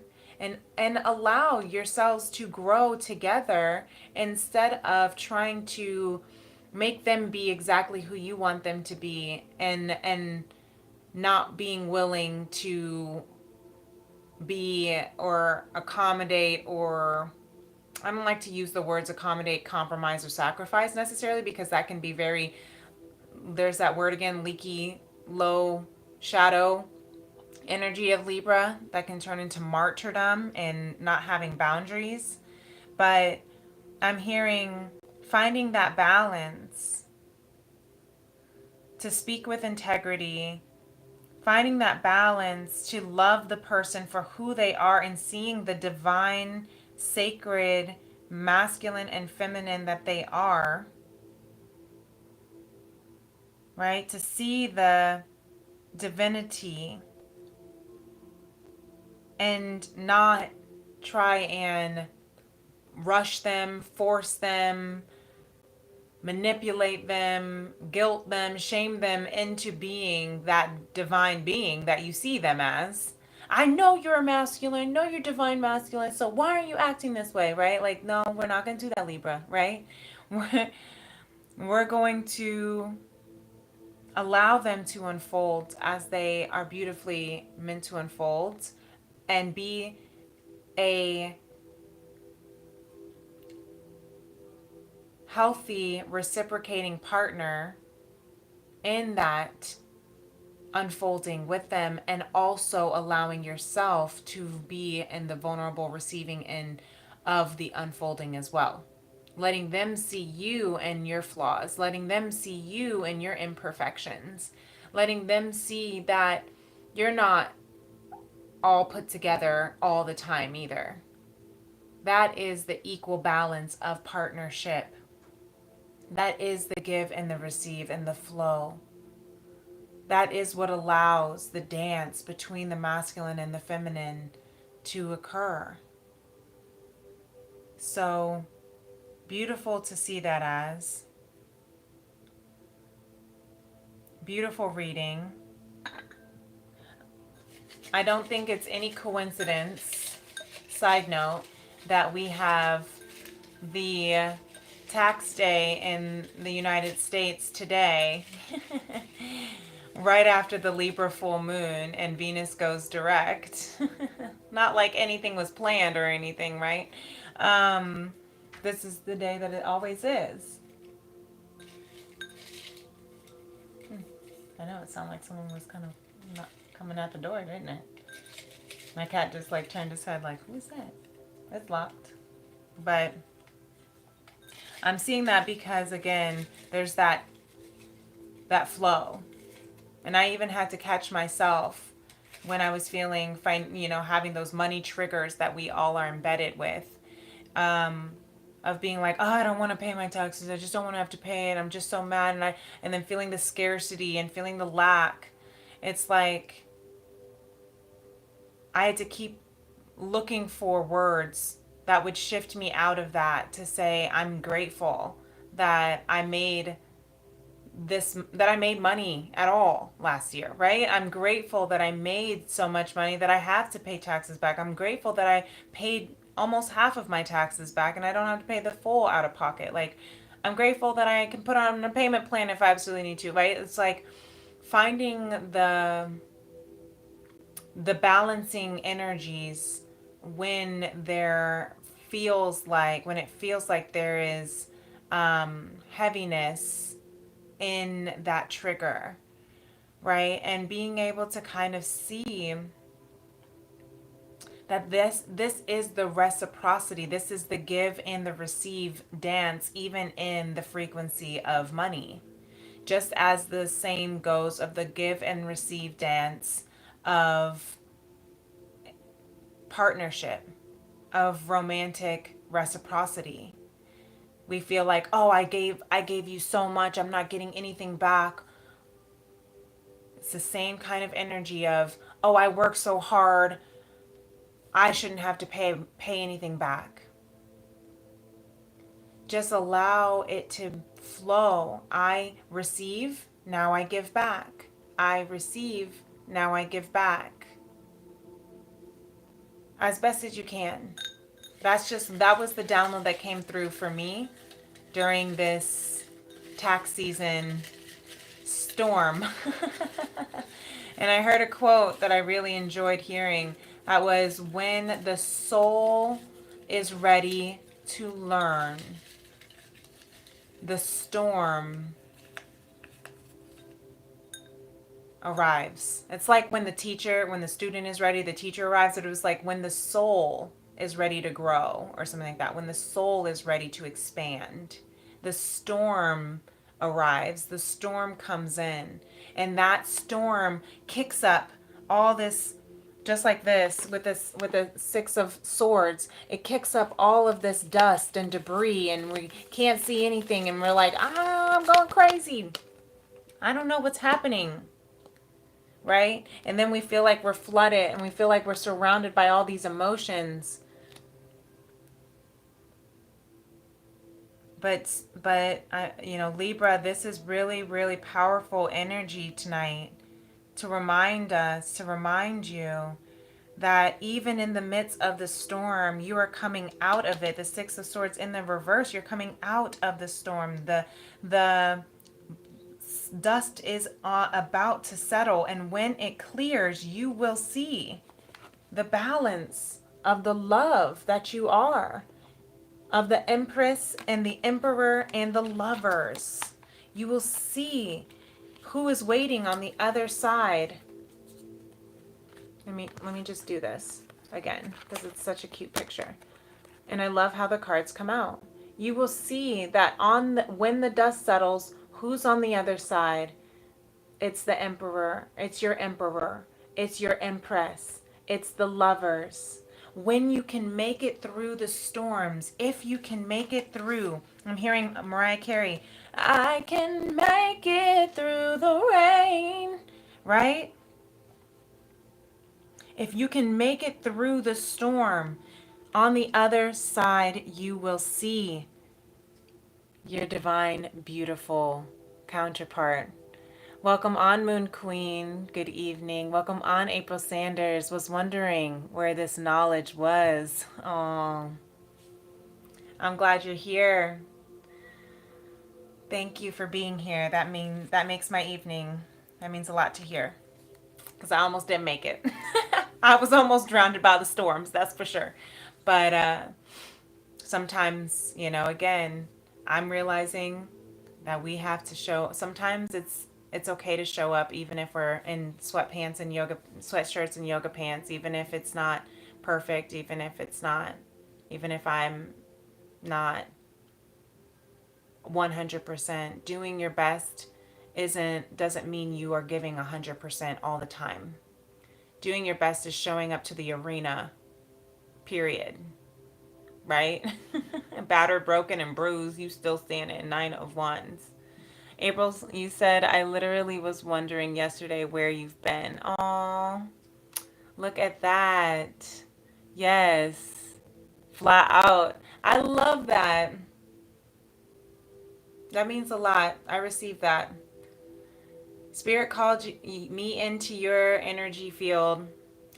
and allow yourselves to grow together instead of trying to make them be exactly who you want them to be, and not being willing to be or accommodate, or I don't like to use the words accommodate, compromise, or sacrifice necessarily, because that can be very, there's that word again, leaky, low shadow energy of Libra that can turn into martyrdom and not having boundaries. But I'm hearing finding that balance to speak with integrity, finding that balance to love the person for who they are and seeing the divine, sacred, masculine and feminine that they are, right? To see the divinity and not try and rush them, force them, manipulate them, guilt them, shame them into being that divine being that you see them as. I know you're a masculine, know you're divine masculine, so why are you acting this way, right? Like, no, we're not going to do that, Libra, right? We're going to allow them to unfold as they are beautifully meant to unfold, and be a healthy, reciprocating partner in that unfolding with them, and also allowing yourself to be in the vulnerable receiving end of the unfolding as well. Letting them see you and your flaws, letting them see you and your imperfections, letting them see that you're not all put together all the time either. That is the equal balance of partnership. That is the give and the receive and the flow. That is what allows the dance between the masculine and the feminine to occur. So beautiful to see that as. Beautiful reading. I don't think it's any coincidence, side note, that we have the tax day in the United States today, right after the Libra full moon and Venus goes direct. Not like anything was planned or anything, right? This is the day that it always is. I know it sounded like someone was kind of not coming out the door, didn't it? My cat just like turned his head like, who's that? It's locked. But I'm seeing that because, again, there's that flow. And I even had to catch myself when I was feeling, having those money triggers that we all are embedded with. Of being like, oh, I don't want to pay my taxes. I just don't want to have to pay it. I'm just so mad. And then feeling the scarcity and feeling the lack. It's like I had to keep looking for words that would shift me out of that to say, I'm grateful that I made money at all last year, right? I'm grateful that I made so much money that I have to pay taxes back. I'm grateful that I paid almost half of my taxes back and I don't have to pay the full out of pocket. Like, I'm grateful that I can put on a payment plan if I absolutely need to, right? It's like finding the balancing energies when it feels like there is heaviness in that trigger, right? And being able to kind of see that this is the reciprocity. This is the give and the receive dance, even in the frequency of money. Just as the same goes of the give and receive dance of partnership, of romantic reciprocity. We feel like, oh, I gave you so much, I'm not getting anything back. It's the same kind of energy of, oh, I work so hard, I shouldn't have to pay anything back. Just allow it to flow. I receive, now I give back. I receive, now I give back. As best as you can. That was the download that came through for me during this tax season storm. And I heard a quote that I really enjoyed hearing. That was, when the soul is ready to learn, the storm arrives. It's like when the student is ready, the teacher arrives. It was like when the soul is ready to grow, or something like that. When the soul is ready to expand, the storm arrives. The storm comes in, and that storm kicks up all this, just like this with the Six of Swords. It kicks up all of this dust and debris, and we can't see anything, and we're like, I'm going crazy. I don't know what's happening. Right? And then we feel like we're flooded, and we feel like we're surrounded by all these emotions. But Libra, this is really, really powerful energy tonight to remind you that even in the midst of the storm, you are coming out of it. The Six of Swords in the reverse, you're coming out of the storm. The dust is about to settle, and when it clears, you will see the balance of the love that you are. of the Empress and the Emperor and the Lovers. You will see who is waiting on the other side. Let me just do this again because it's such a cute picture. And I love how the cards come out. You will see that when the dust settles, who's on the other side? It's the Emperor. It's your Emperor. It's your Empress. It's the Lovers. When you can make it through the storms, if you can make it through, I'm hearing Mariah Carey, I can make it through the rain, right? If you can make it through the storm, on the other side, you will see your divine, beautiful counterpart. Welcome on, Moon Queen. Good evening. Welcome on, April Sanders. Was wondering where this knowledge was. Oh, I'm glad you're here. Thank you for being here. That makes my evening. That means a lot to hear. Because I almost didn't make it. I was almost drowned by the storms, that's for sure. But sometimes, again, I'm realizing that we have to show. Sometimes it's okay to show up even if we're in sweatpants and sweatshirts and yoga pants, even if it's not perfect, even if I'm not 100%. Doing your best doesn't mean you are giving 100% all the time. Doing your best is showing up to the arena, period. Right? Battered, broken, and bruised, you still stand at 9 of Wands. April, you said, I literally was wondering yesterday where you've been. Aw, look at that. Yes. Flat out. I love that. That means a lot. I received that. Spirit called me into your energy field,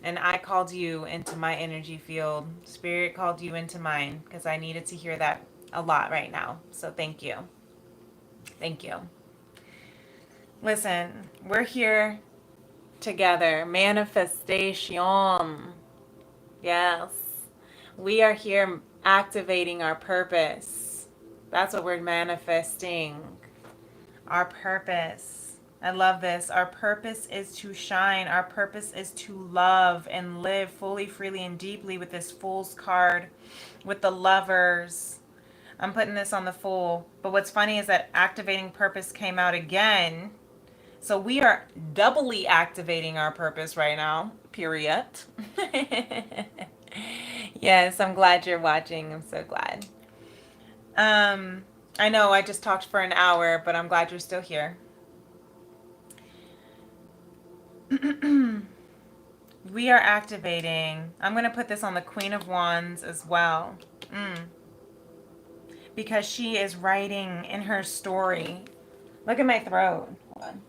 and I called you into my energy field. Spirit called you into mine because I needed to hear that a lot right now. So thank you. Thank you. Listen, we're here together. Manifestation. Yes. We are here activating our purpose. That's what we're manifesting. Our purpose. I love this. Our purpose is to shine. Our purpose is to love and live fully, freely, and deeply with this Fool's card, with the Lovers. I'm putting this on the Fool. But what's funny is that activating purpose came out again. So we are doubly activating our purpose right now, period. Yes, I'm glad you're watching. I'm so glad. I know I just talked for an hour, but I'm glad you're still here. We are activating. I'm going to put this on the Queen of Wands as well. Because she is writing in her story. Look at my throat. Hold on.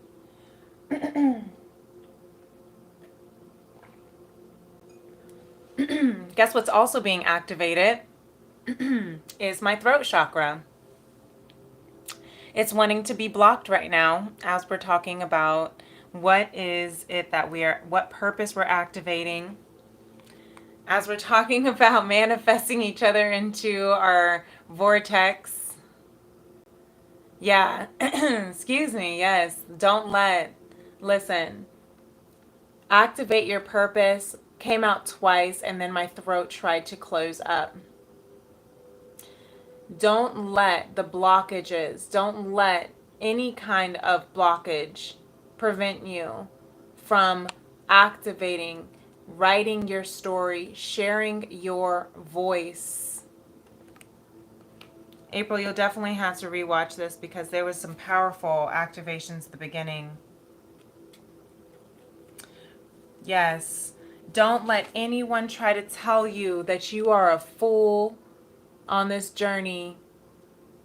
Guess what's also being activated is my throat chakra. It's wanting to be blocked right now as we're talking about what purpose we're activating. As we're talking about manifesting each other into our vortex. Yeah, excuse me, yes. Listen, activate your purpose came out twice and then my throat tried to close up. Don't let the blockages, don't let any kind of blockage prevent you from activating, writing your story, sharing your voice. April, you'll definitely have to rewatch this because there was some powerful activations at the beginning. Yes. Don't let anyone try to tell you that you are a fool on this journey.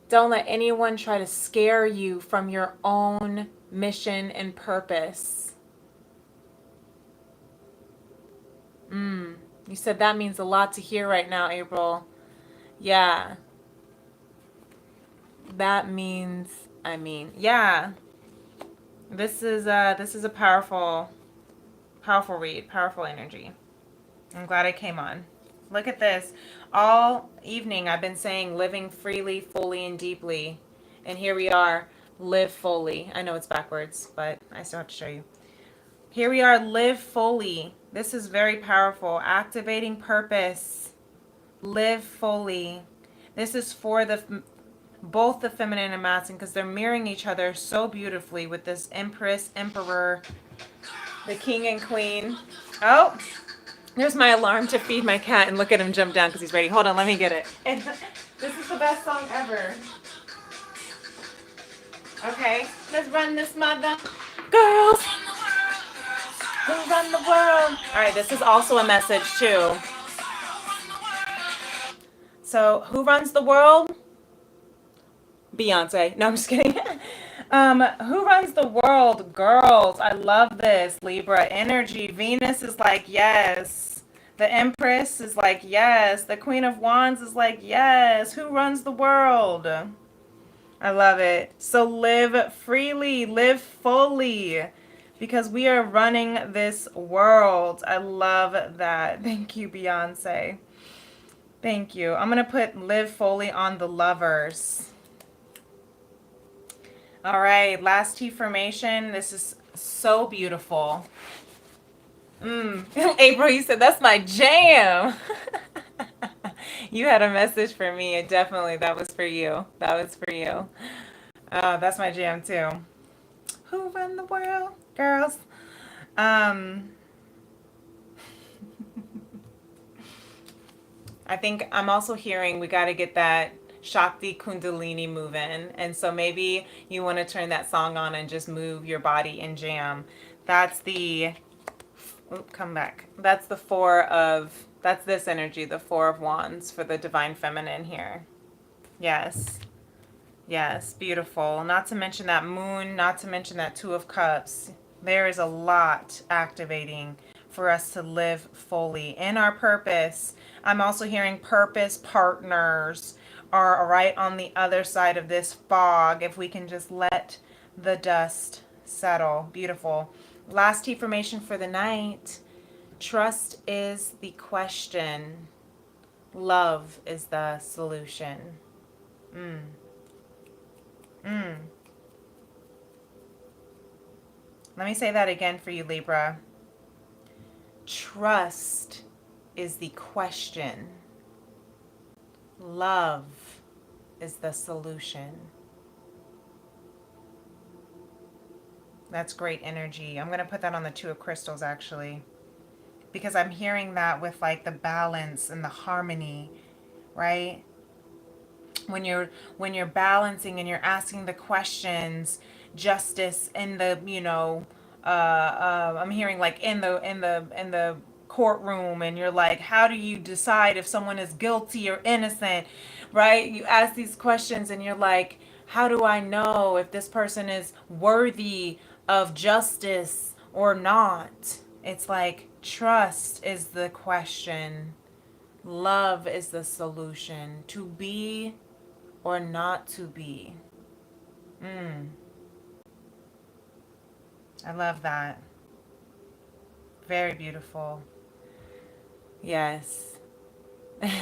Don't let anyone try to scare you from your own mission and purpose. You said that means a lot to hear right now, April. Yeah. That means, yeah. This is a powerful read, powerful energy. I'm glad I came on. Look at this. All evening I've been saying living freely, fully, and deeply. And here we are, live fully. I know it's backwards, but I still have to show you. Here we are, live fully. This is very powerful. Activating purpose. Live fully. This is for both the feminine and masculine because they're mirroring each other so beautifully with this Empress, Emperor, the King and Queen. Oh, there's my alarm to feed my cat and look at him jump down because he's ready. Hold on, let me get it. And this is the best song ever. Okay, let's run this mother. Girls, who run the world? All right, this is also a message too. So, who runs the world? Beyonce. No, I'm just kidding. Who runs the world? Girls. I love this. Libra energy. Venus is like, yes. The Empress is like, yes. The Queen of Wands is like, yes. Who runs the world? I love it. So live freely, live fully, because we are running this world. I love that. Thank you, Beyonce. Thank you. I'm going to put live fully on the lovers. All right, last T formation. This is so beautiful. April, you said that's my jam. You had a message for me, and definitely that was for you. That was for you. That's my jam too. Who run the world, girls? I think I'm also hearing we got to get that Shakti Kundalini moving. And so maybe you want to turn that song on and just move your body and jam. That's the, come back. That's the that's this energy, the Four of Wands for the Divine Feminine here. Yes. Yes, beautiful. Not to mention that moon, not to mention that Two of Cups. There is a lot activating for us to live fully in our purpose. I'm also hearing purpose partners are right on the other side of this fog if we can just let the dust settle. Beautiful. Last T formation for the night. Trust is the question. Love is the solution. Let me say that again for you, Libra. Trust is the question. Love is the solution. That's great energy. I'm going to put that on the Two of Crystals, actually, because I'm hearing that with like the balance and the harmony, right? When you're balancing and you're asking the questions, justice in the, I'm hearing like in the courtroom, and you're like, how do you decide if someone is guilty or innocent, right? You ask these questions and you're like, how do I know if this person is worthy of justice or not? It's like trust is the question. Love is the solution. To be or not to be. I love that. Very beautiful. Yes.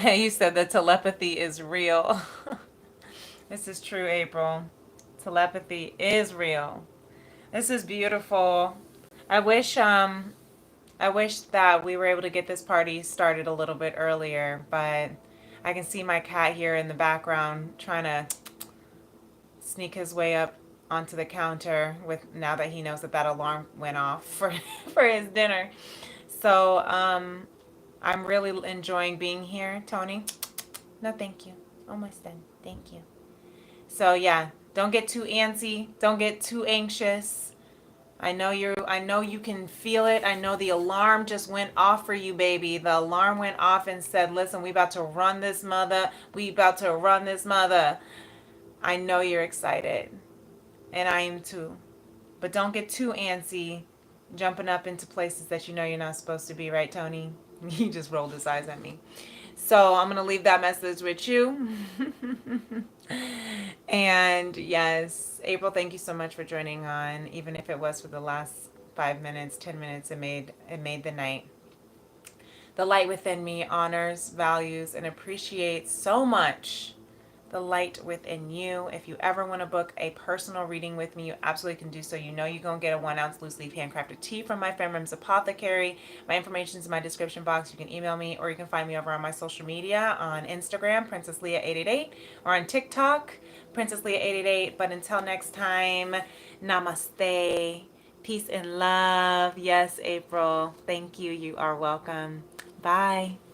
You said that telepathy is real. This is true, April. Telepathy is real. This is beautiful. I wish that we were able to get this party started a little bit earlier, but I can see my cat here in the background trying to sneak his way up onto the counter with now that he knows that that alarm went off for his dinner. So I'm really enjoying being here, Tony. No, thank you. Almost done. Thank you. So yeah, don't get too antsy. Don't get too anxious. I know you can feel it. I know the alarm just went off for you, baby. The alarm went off and said, listen, we about to run this mother. We about to run this mother. I know you're excited. And I am too. But don't get too antsy, jumping up into places that you know you're not supposed to be, right, Tony? He just rolled his eyes at me. So I'm going to leave that message with you. And yes, April, thank you so much for joining on. Even if it was for the last 5 minutes, 10 minutes, it made the night. The light within me honors, values, and appreciates so much the light within you. If you ever want to book a personal reading with me, you absolutely can do so. You know you're going to get a 1 ounce loose leaf handcrafted tea from my FemRems Apothecary. My information is in my description box. You can email me or you can find me over on my social media on Instagram, Princess Leah 888, or on TikTok, Princess Leah 888. But until next time, namaste. Peace and love. Yes, April. Thank you. You are welcome. Bye.